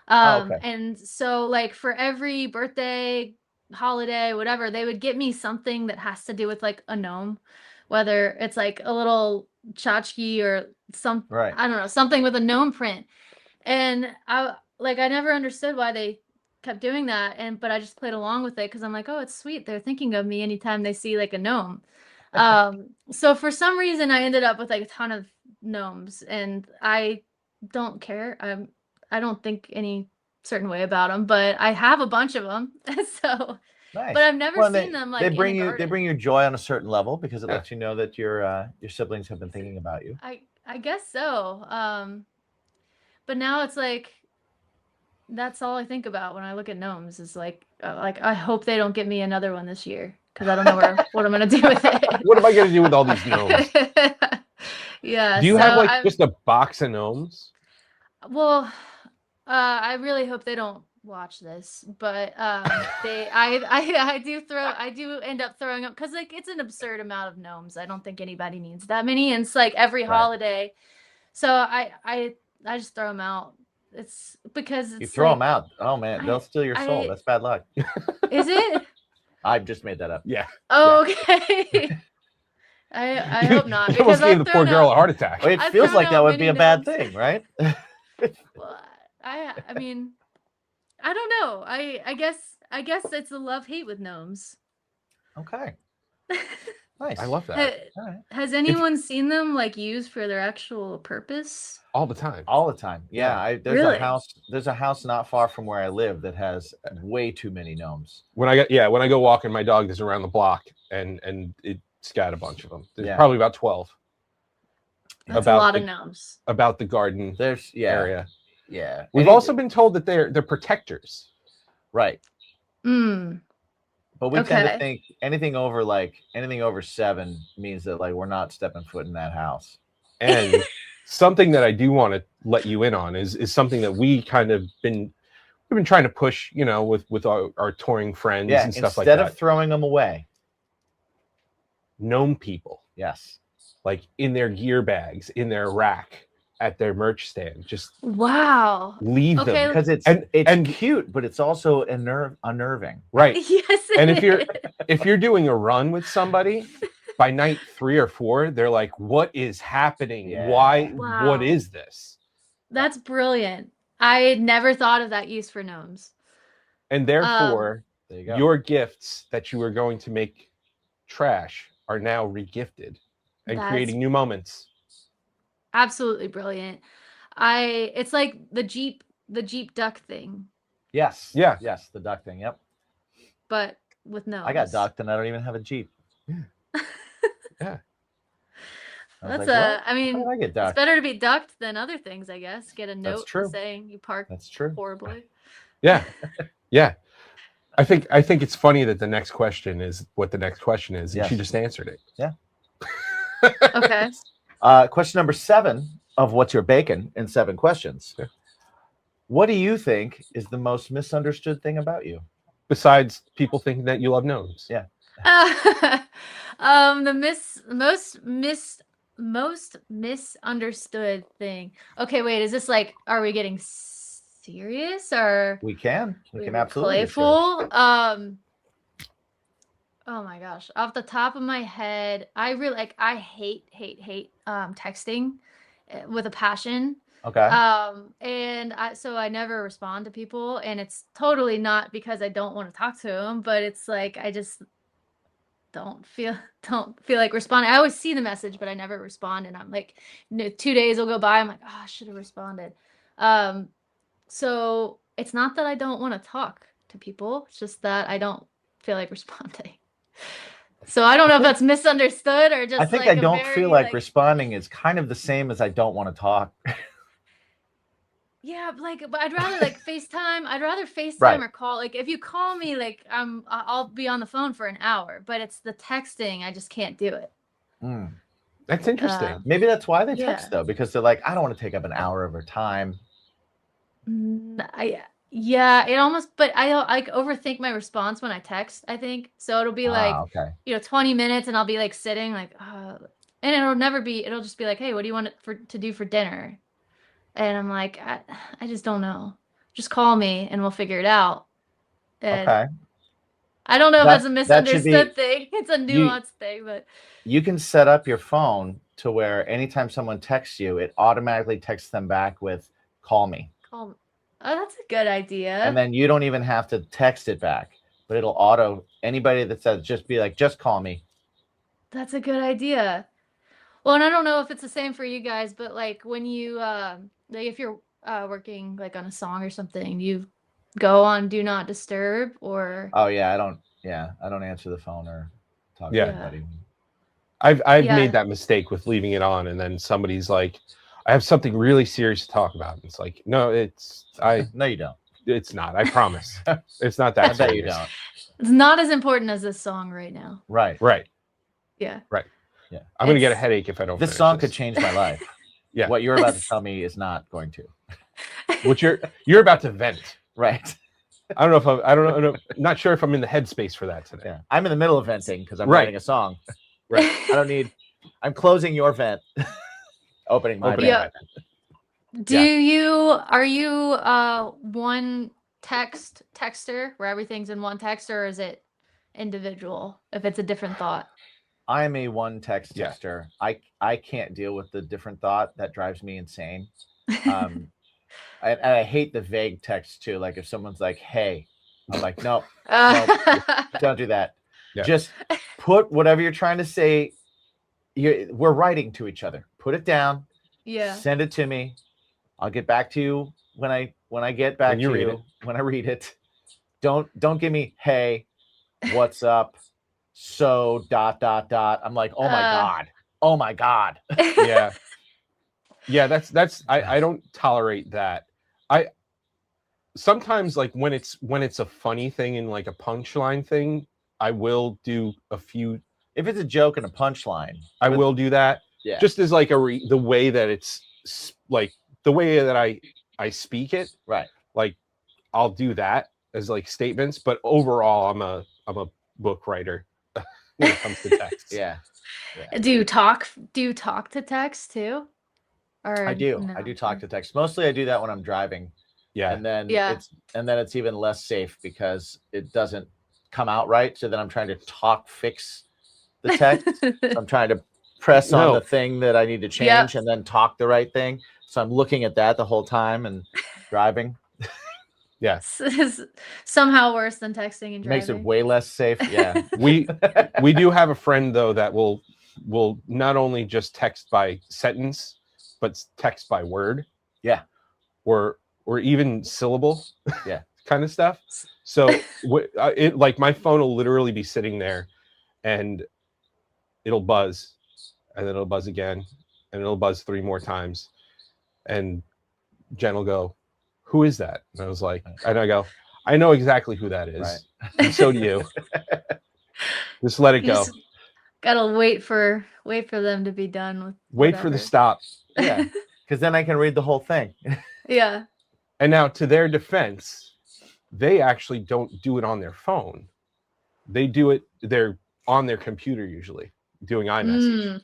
Okay. And so like for every birthday, holiday, whatever, they would get me something that has to do with like a gnome, whether it's like a little tchotchke or Right. I don't know, something with a gnome print. And I never understood why they kept doing that, but I just played along with it because I'm like, oh, it's sweet. They're thinking of me anytime they see like a gnome. So for some reason I ended up with like a ton of gnomes, and I don't care. I don't think any certain way about them, but I have a bunch of them. So, Nice. but I've never Well, seen them like they bring in a you garden. they bring you joy on a certain level because it Yeah. lets you know that your siblings have been thinking about you. I guess so. But now it's like that's all I think about when I look at gnomes is like I hope they don't get me another one this year because I don't know what I'm gonna do with it. What am I going to do with all these gnomes? Yeah. Do you so have like just a box of gnomes? Well, I really hope they don't watch this, but I do end up throwing up because like it's an absurd amount of gnomes. I don't think anybody needs that many, and it's like every Right. holiday. So I just throw them out. It's because it's You throw like, them out. Oh man, they'll steal your soul. I- That's bad luck. Is it? I just made that up. Yeah. Oh, okay. I hope not It because almost gave I've the poor thrown girl a out. heart attack. Well, it I've feels thrown like that out would be many a bad gnomes. thing, right? Well, I mean, I don't know. I guess it's a love-hate with gnomes. Okay. Nice. I love that. All right. Has anyone seen them like used for their actual purpose? All the time. All the time. Yeah. Yeah. There's Really? a house. There's a house not far from where I live that has way too many gnomes. When I go walking, my dog is around the block and it's got a bunch of them. There's Yeah. probably about 12 That's About a lot the- of gnomes. about the garden There's area. Yeah. We've also been told that they're protectors. right. Mm. But we tend to Okay. think anything over 7 means that like we're not stepping foot in that house. And something that I do want to let you in on is something that we kind of we've been trying to push, with our touring friends Yeah. and stuff like Instead that. of throwing them away. Gnome people, Yes. like in their gear bags, in their rack, at their merch stand, just Wow. leave Okay. them. Because it's and- cute, but it's also unnerving. Right. Yes. And it if you're doing a run with somebody, by night 3 or 4, they're like, "What is happening? Yeah. Why? Wow. What is this?" That's brilliant. I had never thought of that use for gnomes. And therefore, There you go. your gifts that you were going to make trash are now regifted and That's creating new moments. absolutely brilliant. It's like the Jeep duck thing, Yes. Yeah. Yes. The duck thing. Yep. but with gnomes. I got ducked and I don't even have a Jeep. Yeah. I was That's like, what? I How mean, did I get it's ducked? better to be ducked than other things, I guess. Get a note true. saying you parked That's true. horribly. Yeah. Yeah. I think it's funny that the next question is what the next question is, and Yes. she just answered it. Yeah. Okay. Question number 7 of What's Your Bacon in 7 questions. Yeah. What do you think is the most misunderstood thing about you? Besides people thinking that you love gnomes. Yeah. The most misunderstood thing. Okay, wait, is this like, are we getting serious or We can we absolutely get serious. playful? Oh my gosh, off the top of my head, I hate texting with a passion. Okay. And so I never respond to people, and it's totally not because I don't want to talk to them, but it's like I just don't feel like responding. I always see the message, but I never respond, and I'm like, 2 days will go by. I'm like, oh, I should have responded. So it's not that I don't want to talk to people. It's just that I don't feel like responding. So I don't know if that's misunderstood or just I think like I a don't very, feel like responding is kind of the same as I don't want to talk. yeah, but I'd rather like FaceTime. I'd rather FaceTime Right. or call. Like if you call me, like I'll be on the phone for an hour, but it's the texting. I just can't do it. Mm. That's interesting. Maybe that's why they Yeah. text though, because they're like, I don't want to take up an hour of her time. Yeah, it almost, but I like overthink my response when I text, I think. So it'll be like, Okay. 20 minutes and I'll be like sitting like, and it'll just be like, hey, what do you want to do for dinner? And I'm like, I just don't know. Just call me and we'll figure it out. And Okay. I don't know if that's a that should be- misunderstood thing. It's a nuanced thing, but You can set up your phone to where anytime someone texts you, it automatically texts them back with call me. call me. Oh, that's a good idea. And then you don't even have to text it back, but it'll anybody that says just be like, just call me. That's a good idea. Well, and I don't know if it's the same for you guys, but like when you like if you're working like on a song or something, you go on do not disturb or Oh yeah, I don't answer the phone or talk Yeah. to anybody. I've Yeah. made that mistake with leaving it on, and then somebody's like, I have something really serious to talk about. It's like, no, No, you don't. it's not. I promise. It's not I that bet you serious. don't. it's not as important as this song right now. Right. Right. Yeah. Yeah. I'm gonna get a It's- headache if I don't. This finish song could change my life. Yeah. What you're about to tell me is not going to. Which you're about to vent. Right. I don't know if I don't know. Not sure if I'm in the headspace for that today. Yeah. I'm in the middle of venting because I'm Right. writing a song. Right. I don't need. I'm closing your vent. Opening my Opening vent. Yeah. Are you one texter where everything's in one text, or is it individual if it's a different thought? I am a one text Yeah. texter. I can't deal with the different thought. That drives me insane. I hate the vague text too. Like if someone's like, "Hey," I'm like, "No, don't do that." Yeah. Just put whatever you're trying to say. We're writing to each other. Put it down. Yeah. Send it to me. I'll get back to you when I get back When you to read you it. when I read it. Don't give me, "Hey, what's up?" So ... I'm like, oh my god. Oh my god. Yeah. Yeah, that's I don't tolerate that. I sometimes like when it's a funny thing and like a punchline thing, I will do a few. If it's a joke and a punchline, I will do that. Yeah. Just as like the way that it's like the way that I speak it. Right. Like I'll do that as like statements, but overall I'm a book writer when it comes to text. Yeah. Do you talk to text too? Or I do. no? I do talk to text. Mostly I do that when I'm driving. Yeah. And then Yeah. it's even less safe because it doesn't come out right. So then I'm trying to fix the text. So I'm trying to press on No. the thing that I need to change and then talk the right thing. So I'm looking at that the whole time and driving. Yeah. It's somehow worse than texting and driving. Makes it way less safe. Yeah. We do have a friend though that will not only just text by sentence, but text by word. Yeah. Or even syllable. Yeah. Kind of stuff. So it like my phone will literally be sitting there, and it'll buzz, and then it'll buzz again, and it'll buzz 3 more times, and Jen will go, "Who is that?" And I was like, and I go, "I know exactly who that is, Right. and so do you. Just let it You go. just gotta wait for them to be done with. Wait for the whatever. stop." Yeah. Because then I can read the whole thing. Yeah. And now, to their defense, they actually don't do it on their phone. They do it. They're on their computer usually doing iMessage.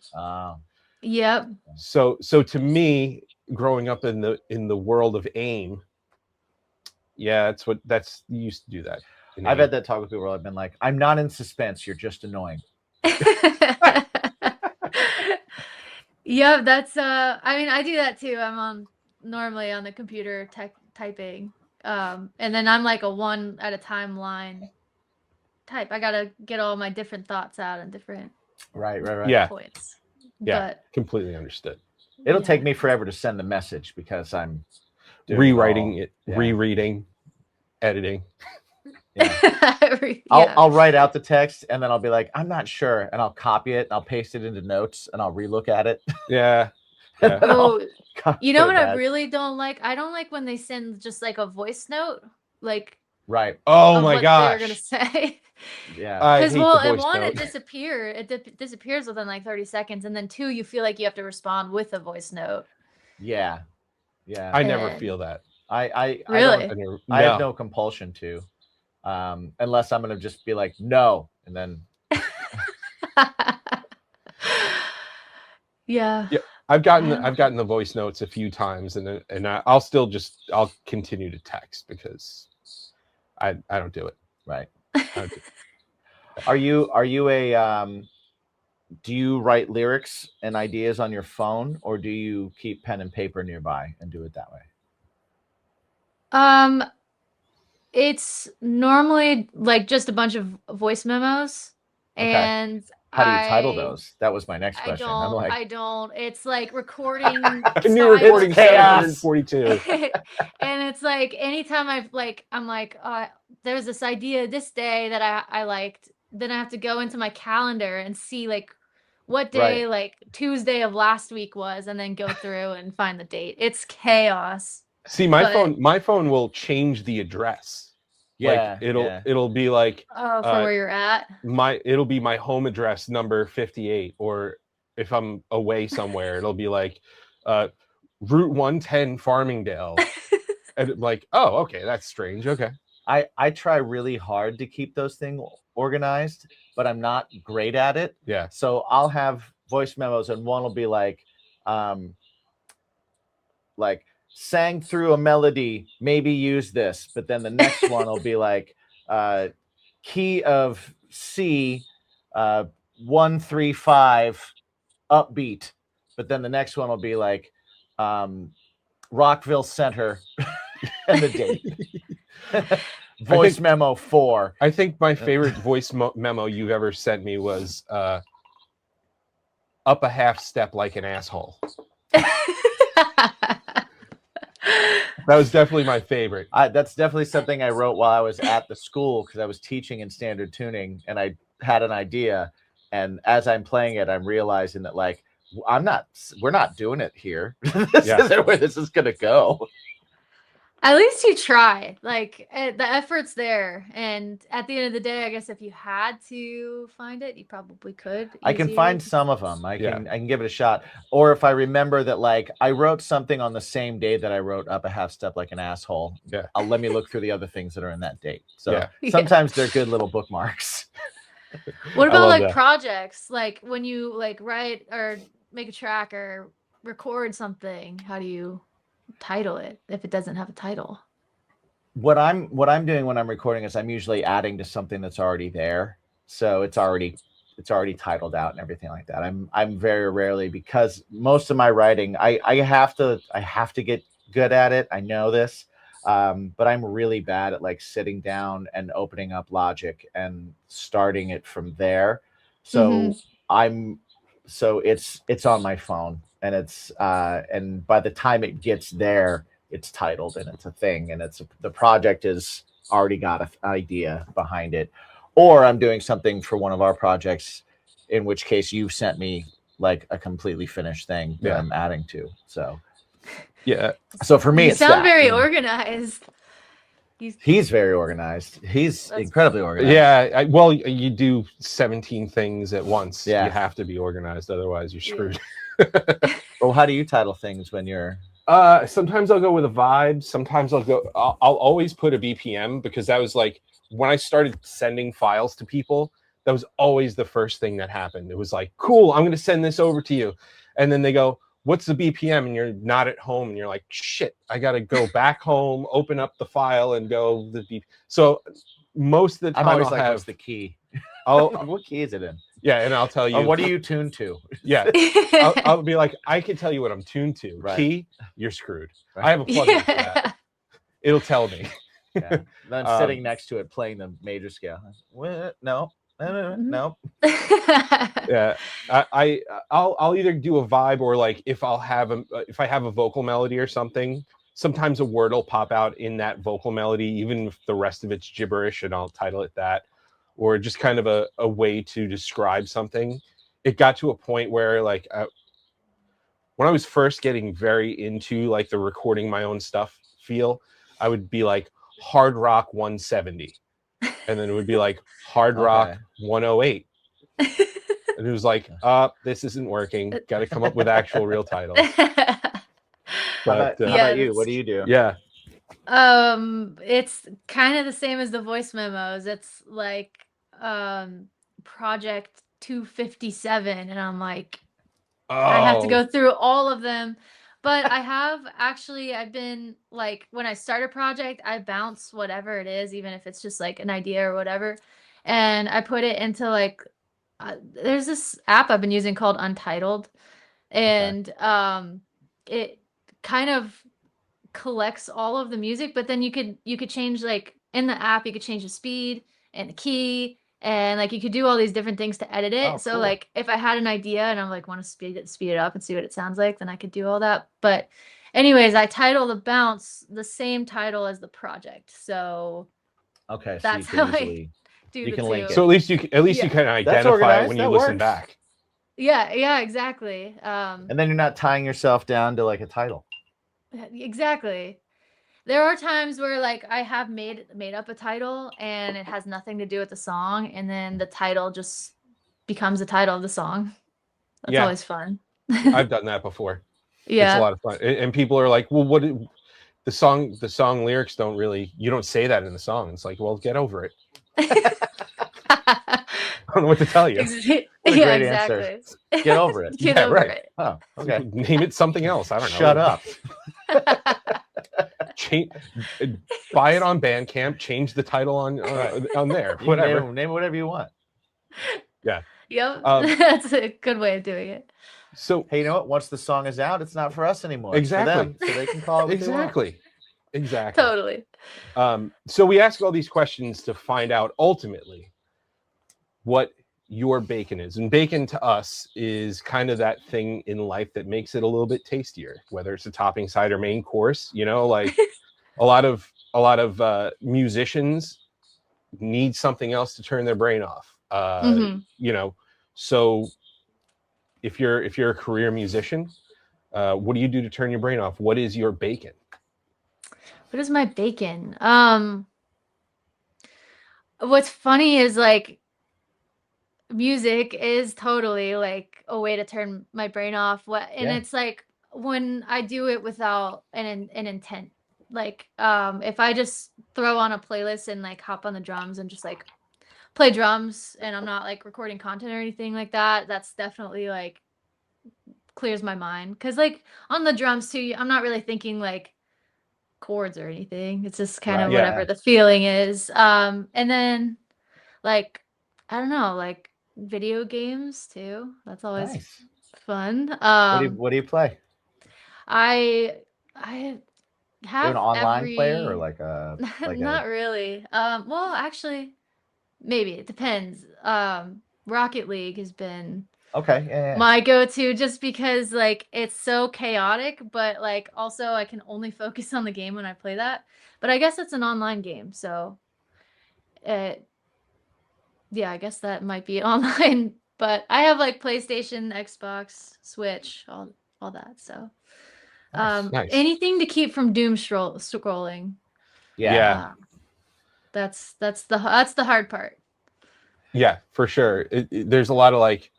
Yep. So to me, growing up in the world of AIM, yeah, you used to do that. I've had that talk with people where I've been like, "I'm not in suspense. You're just annoying." Yeah, that's I mean, I do that too. I'm on normally on the computer typing. And then I'm like a one at a time line type. I gotta get all my different thoughts out and different Right. Yeah. points. Yeah. But Completely understood. It'll yeah. take me forever to send the message because I'm doing Rewriting it, Yeah. rereading, editing. Yeah. Yeah. I'll write out the text and then I'll be like, I'm not sure, and I'll copy it and I'll paste it into notes and I'll relook at it. Yeah. And Yeah. then I'll Oh, you know put what it I back. really don't like? I don't like when they send just like a voice note, like Right. Oh of my what they're gonna gosh. say. Yeah. I Because hate well, the and voice one, note. it disappears within like 30 seconds, and then two, you feel like you have to respond with a voice note. Yeah. Yeah. I never And- feel that. I Really? don't, I have no compulsion to, unless I'm gonna just be like, no, and then Yeah. Yeah. I've gotten the voice notes a few times, and I'll continue to text because I don't do it. right. I don't do it. Are you a do you write lyrics and ideas on your phone, or do you keep pen and paper nearby and do it that way? It's normally like just a bunch of voice memos, Okay. and How do you title those? That was my next question. I'm like, I don't. It's like recording. A new recording Chaos. 742. And it's like anytime I'm like, there's this idea this day that I liked, then I have to go into my calendar and see like what day Right. like Tuesday of last week was, and then go through and find the date. It's chaos. See, But- my phone will change the address. yeah, Like it'll be like Oh, for where you're at. it'll be my home address number 58, or if I'm away somewhere, it'll be like Route 110 Farmingdale. And like, oh, okay, that's strange. Okay. I try really hard to keep those things organized, but I'm not great at it. Yeah. So I'll have voice memos, and one will be like sang through a melody, maybe use this, but then the next one will be like key of C 135 upbeat, but then the next one will be like Rockville Center and the date. Voice memo 4. I think my favorite voice memo you've ever sent me was up a half step like an asshole. That was definitely my favorite. That's definitely something I wrote while I was at the school, because I was teaching in standard tuning, and I had an idea, and as I'm playing it, I'm realizing that like we're not doing it here. This isn't where this is gonna go. At least you try. Like the effort's there, and at the end of the day, I guess if you had to find it, you probably could. I can easier. find some of them. I can give it a shot. Or if I remember that, like I wrote something on the same day that I wrote up a half step like an asshole. Yeah. Let me look through the other things that are in that date. So Yeah. sometimes they're good little bookmarks. What I about love like that. projects? Like when you like write or make a track or record something, how do you title it if it doesn't have a title? What I'm doing when I'm recording is I'm usually adding to something that's already there. So it's already titled out and everything like that. I'm very rarely, because most of my writing, I have to get good at it. I know this. But I'm really bad at like sitting down and opening up Logic and starting it from there. So it's on my phone, and it's and by the time it gets there, it's titled and it's a thing, and the project is already got an idea behind it. Or I'm doing something for one of our projects, in which case you've sent me like a completely finished thing that I'm adding to. So Yeah. so for me, You it's sound that. very organized. He's very organized. He's incredibly organized. Yeah. Well, you do 17 things at once. Yeah. You have to be organized, otherwise you're screwed. Well, how do you title things when you're? Sometimes I'll go with a vibe. Sometimes I'll always put a BPM, because that was like when I started sending files to people, that was always the first thing that happened. It was like, cool, I'm going to send this over to you. And then they go, what's the BPM? And you're not at home, and you're like, shit, I got to go back home, open up the file and go the BPM. So most of the time I'm always I'll like, have what's the key? I'll, What key is it in? Yeah, and I'll tell you. Or what are you tuned to? Yeah, I'll be like, I can tell you what I'm tuned to. Right. Key, you're screwed. Right. I have a plugin for that. It'll tell me. Yeah. Then sitting next to it, playing the major scale. What? No. No. Yeah, I'll either do a vibe or like if I have a vocal melody or something. Sometimes a word will pop out in that vocal melody, even if the rest of it's gibberish, and I'll title it that, or just kind of a way to describe something. It got to a point where like when I was first getting very into like the recording my own stuff feel, I would be like hard rock 170, and then it would be like hard rock 108. And it was like, this isn't working. Got to come up with actual real titles. But how about you? What do you do? Yeah. It's kind of the same as the voice memos. It's like project 257, and I'm like, I have to go through all of them. But I've been like, when I start a project, I bounce whatever it is, even if it's just like an idea or whatever, and I put it into like there's this app I've been using called Untitled, and it kind of collects all of the music, but then you could change, like in the app you could change the speed and the key, and like you could do all these different things to edit it. So cool. like if I had an idea and I'm like want to speed it up and see what it sounds like, then I could do all that. But anyways, I title the bounce the same title as the project, so okay, that's so how I do you the can two. link it. So at least you can identify it when you listen back. Yeah, exactly. And then you're not tying yourself down to like a title. Exactly. There are times where like I have made up a title and it has nothing to do with the song, and then the title just becomes the title of the song. That's always fun. I've done that before. Yeah. It's a lot of fun. And people are like, well, the song lyrics you don't say that in the song. It's like, well, get over it. I don't know what to tell you. Yeah, exactly. Get over it. Get over it. Oh, okay. Name it something else. I don't know. Shut up. Buy it on Bandcamp. Change the title on there. Whatever. Name whatever you want. Yeah. Yep. That's a good way of doing it. So hey, you know what? Once the song is out, it's not for us anymore. Exactly. It's for them, so they can call it exactly. Totally. So we ask all these questions to find out ultimately what your bacon is. And bacon to us is kind of that thing in life that makes it a little bit tastier, whether it's a topping, side, or main course. You know, like a lot of musicians need something else to turn their brain off. You know, so if you're a career musician, what do you do to turn your brain off? What is your bacon? What is my bacon? What's funny is like music is totally like a way to turn my brain off. It's like when I do it without an intent. Like if I just throw on a playlist and like hop on the drums and just like play drums, and I'm not like recording content or anything like that, that's definitely like clears my mind. Because like on the drums too, I'm not really thinking like chords or anything. It's just kind of whatever the feeling is. And then like I don't know, like video games too. That's always fun. What do you play? I have an online player or like a not really. Well, actually, maybe it depends. Rocket League has been my go-to, just because like it's so chaotic, but like also I can only focus on the game when I play that. But I guess it's an online game, so yeah, I guess that might be online. But I have like PlayStation, Xbox, Switch, all that. So Nice. anything to keep from doom scrolling. Yeah. That's the hard part. Yeah, for sure. There's a lot of like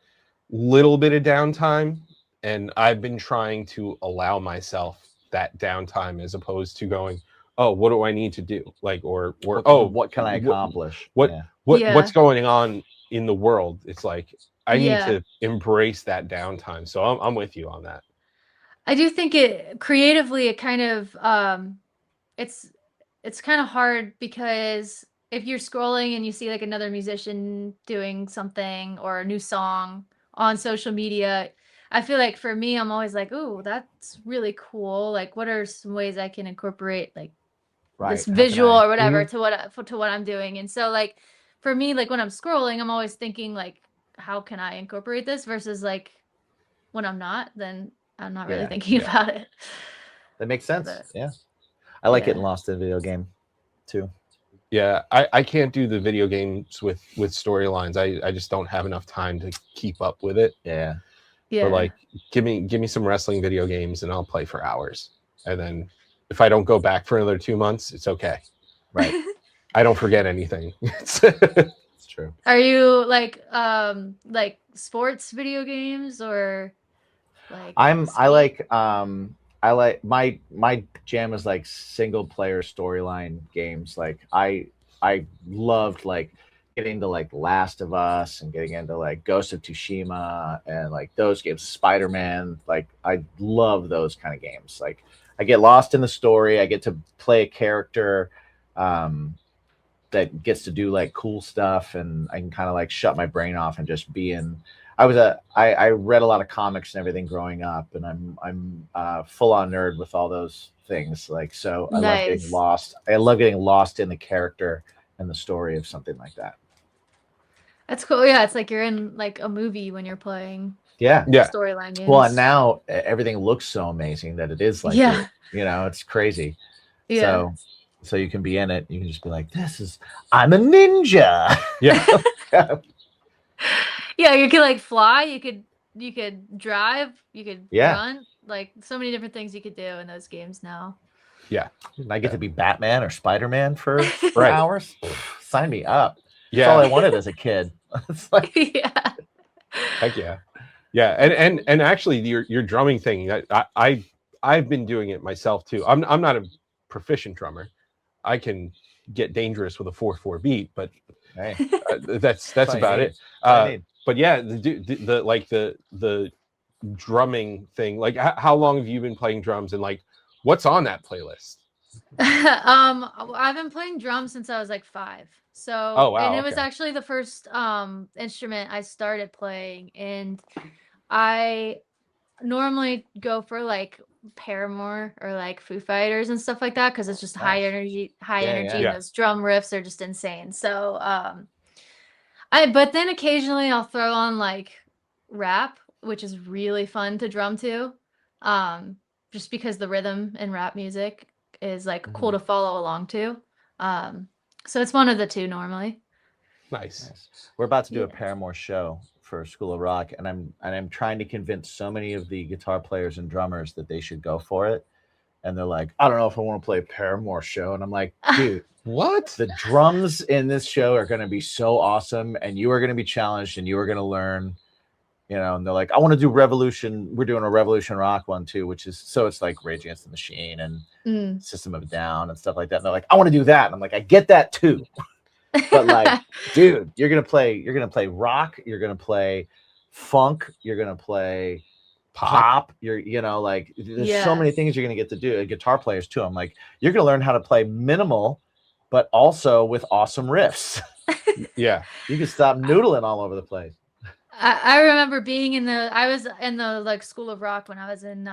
little bit of downtime, and I've been trying to allow myself that downtime as opposed to going, oh, what do I need to do? Like, or what can I accomplish? What's going on in the world? It's like I need to embrace that downtime. So I'm with you on that. I do think it creatively, it kind of it's kind of hard because if you're scrolling and you see like another musician doing something or a new song on social media, I feel like for me, I'm always like, "Ooh, that's really cool. Like, what are some ways I can incorporate like Right. this How can visual I? or whatever to what I'm doing?" And so like for me, like when I'm scrolling, I'm always thinking like, "How can I incorporate this?" Versus like when I'm not, then I'm not really Yeah. thinking Yeah. about it. That makes sense. But Yeah. I like yeah. getting lost in a video game too. Yeah, I can't do the video games with storylines. I just don't have enough time to keep up with it. Yeah. Yeah. But like, give me some wrestling video games, and I'll play for hours. And then if I don't go back for another 2 months, it's okay. Right. I don't forget anything. It's true. Are you like sports video games or like I skate? like my jam is like single player storyline games. Like I loved like getting to like Last of Us and getting into like Ghost of Tsushima and like those games, Spider-Man. Like I love those kind of games. Like I get lost in the story. I get to play a character um that gets to do like cool stuff, and I can kind of like shut my brain off and just be in. I read a lot of comics and everything growing up, and I'm full on nerd with all those things. Like so, I love getting Nice. lost. I love getting lost in the character and the story of something like that. That's cool. Yeah, it's like you're in like a movie when you're playing Yeah. Yeah, storyline games. Well, and now everything looks so amazing that it is like Yeah. it's crazy. Yeah. So you can be in it. You can just be like, I'm a ninja. yeah, Yeah, you could like fly, you could drive, you could Yeah. run, like so many different things you could do in those games now. yeah, And I get to be Batman or Spider-Man for Right. hours. Sign me up. That's all I yeah. wanted as a kid. It's like, Yeah. Heck yeah, yeah. And actually, your drumming thing, I've been doing it myself too. I'm not a proficient drummer. I can get dangerous with a 4/4 beat, but hey, that's all you about need. it. That's all you need. But yeah, the like the drumming thing. Like, how long have you been playing drums, and like, what's on that playlist? I've been playing drums since I was like 5. So, Oh, wow, and it was okay. actually the first instrument I started playing, and I normally go for like Paramore or like Foo Fighters and stuff like that because it's just high Nice. energy, Yeah. and Yeah. those drum riffs are just insane. So, but then occasionally I'll throw on like rap, which is really fun to drum to. Just because the rhythm in rap music is like cool to follow along to. So it's one of the two normally. Nice. We're about to do a Yeah. Paramore show for School of Rock, and I'm trying to convince so many of the guitar players and drummers that they should go for it. And they're like, I don't know if I want to play a Paramore show. And I'm like, dude, What? the drums in this show are going to be so awesome, and you are going to be challenged, and you are going to learn, and they're like, I want to do Revolution. We're doing a Revolution Rock one too, which is, so it's like Rage Against the Machine and System of a Down and stuff like that. And they're like, I want to do that. And I'm like, I get that too. But like, dude, you're going to play rock. You're going to play funk. You're going to play pop. You're, like, there's so many things you're going to get to do. Guitar players too. I'm like, you're going to learn how to play minimal, but also with awesome riffs. Yeah. You can stop noodling all over the place. I remember being I was in the like School of Rock when I was in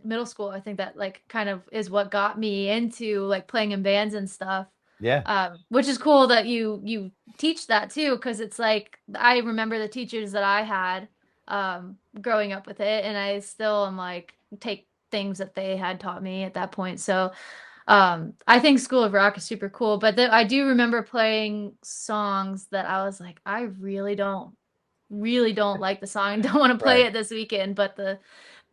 middle school. I think that like kind of is what got me into like playing in bands and stuff. Yeah. Which is cool that you teach that too, because it's like I remember the teachers that I had growing up with it, and I still am like take things that they had taught me at that point. So I think School of Rock is super cool, but I do remember playing songs that I was like, I really don't like the song and don't want to play Right. it this weekend, but the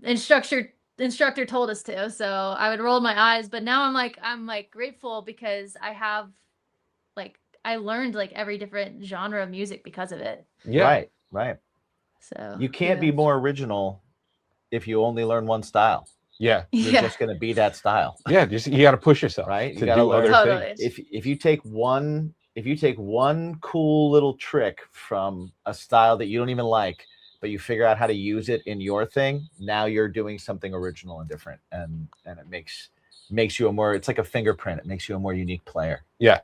instructor told us to, so I would roll my eyes. But now I'm like grateful because I learned like every different genre of music because of it. Yeah. Right. So You can't be more original if you only learn one style. Yeah. You're just going to be that style. Yeah. Just, you got to push yourself, right? To You got to do learn. other Totally. things. If you take one cool little trick from a style that you don't even like, but you figure out how to use it in your thing, now you're doing something original and different, and it makes you it's like a fingerprint. It makes you a more unique player. Yeah.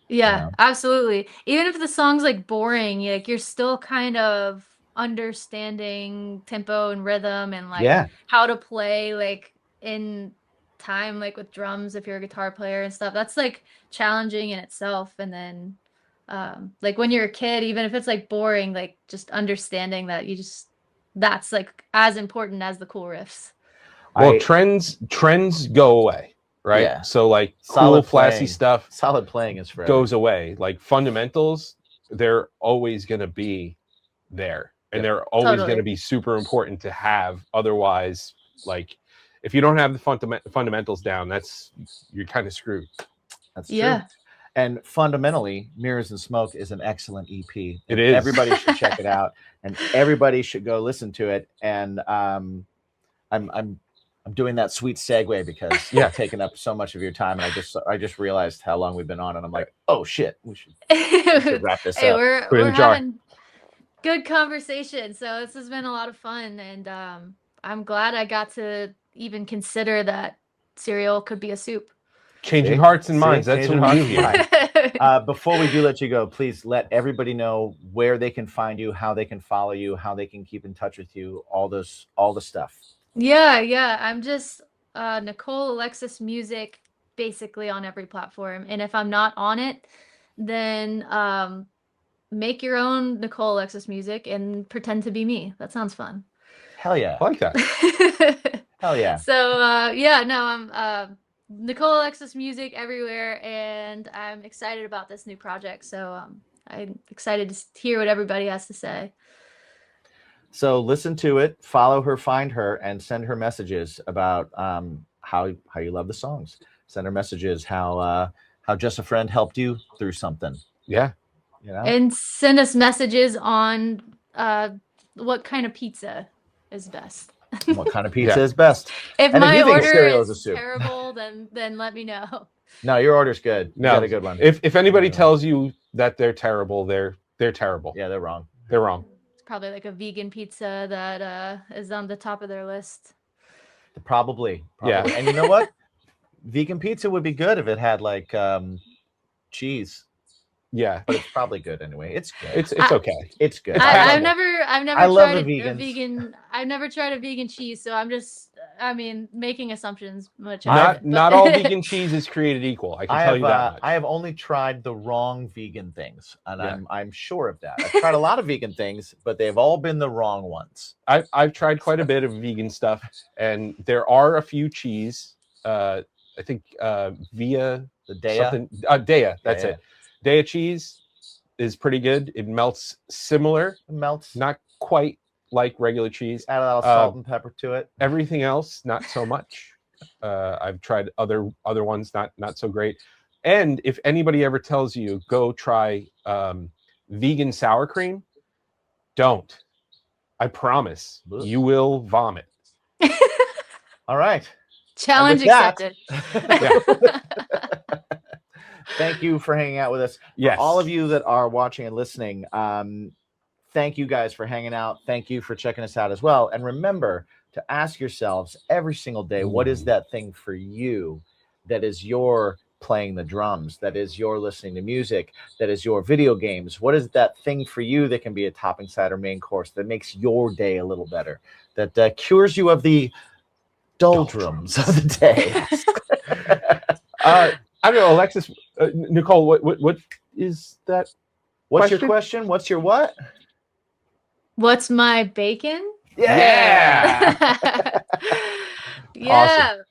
Yeah, know? absolutely. Even if the song's like boring, like you're still kind of understanding tempo and rhythm and like Yeah. how to play like in time, like with drums if you're a guitar player and stuff. That's like challenging in itself. And then like when you're a kid, even if it's like boring, like just understanding that that's like as important as the cool riffs. Well, I trends go away, right? Yeah. So like cool, Solid flashy playing. stuff Solid playing is forever. goes away. Like fundamentals, they're always going to be there, and they're always Totally. going to be super important to have. Otherwise, like if you don't have the fundamentals down, you're kind of screwed. That's true. Yeah. And fundamentally, Mirrors and Smoke is an excellent EP. It is. Everybody should check it out, and everybody should go listen to it. And I'm doing that sweet segue because I've taken up so much of your time, and I just realized how long we've been on, and I'm like, oh shit, we should wrap this Hey, up. we're having good conversation, so this has been a lot of fun, and I'm glad I got to even consider that cereal could be a soup. Changing hearts and minds. That's Changing what hearts we and do. minds. Before we do let you go, please let everybody know where they can find you, how they can follow you, how they can keep in touch with you, all the stuff. Yeah. I'm just Nicole Alexis Music basically on every platform. And if I'm not on it, then make your own Nicole Alexis Music and pretend to be me. That sounds fun. Hell yeah. I like that. Hell yeah. So I'm Nicole Alexis Music everywhere, and I'm excited about this new project. So I'm excited to hear what everybody has to say. So listen to it, follow her, find her, and send her messages about how you love the songs. Send her messages how Just a Friend helped you through something. Yeah. You know? And send us messages on what kind of pizza is best. What kind of pizza is best? If and my if you think order cereal is a soup. terrible, then let me know. No, your order's good. You No, got a good one. If anybody tells you that they're terrible, they're terrible. Yeah, they're wrong. They're wrong. It's probably like a vegan pizza that is on the top of their list. Probably. Yeah. And you know what? Vegan pizza would be good if it had like cheese. Yeah, but it's probably good anyway. It's good. It's okay. It's good. I've never I love tried the a vegan. I've never tried a vegan cheese, so I'm just making assumptions. Not all vegan cheese is created equal. I can tell you that much. I have only tried the wrong vegan things, and I'm sure of that. I've tried a lot of vegan things, but they've all been the wrong ones. I've tried quite a bit of vegan stuff, and there are a few cheese. I think via the Daya. Daya, that's it. Daya cheese is pretty good. It melts similar. It melts. Not quite like regular cheese. Add a lot of salt and pepper to it. Everything else, not so much. I've tried other ones, not so great. And if anybody ever tells you, go try vegan sour cream, don't. I promise. You will vomit. All right. Challenge accepted. Thank you for hanging out with us. Yes. For all of you that are watching and listening, thank you guys for hanging out. Thank you for checking us out as well. And remember to ask yourselves every single day, what is that thing for you that is your playing the drums, that is your listening to music, that is your video games? What is that thing for you that can be a topping, side, or main course that makes your day a little better, that cures you of the doldrums of the day? I don't know, Alexis, Nicole, what is that? What's your question? What's your what? What's my bacon? Yeah. Yeah. Awesome.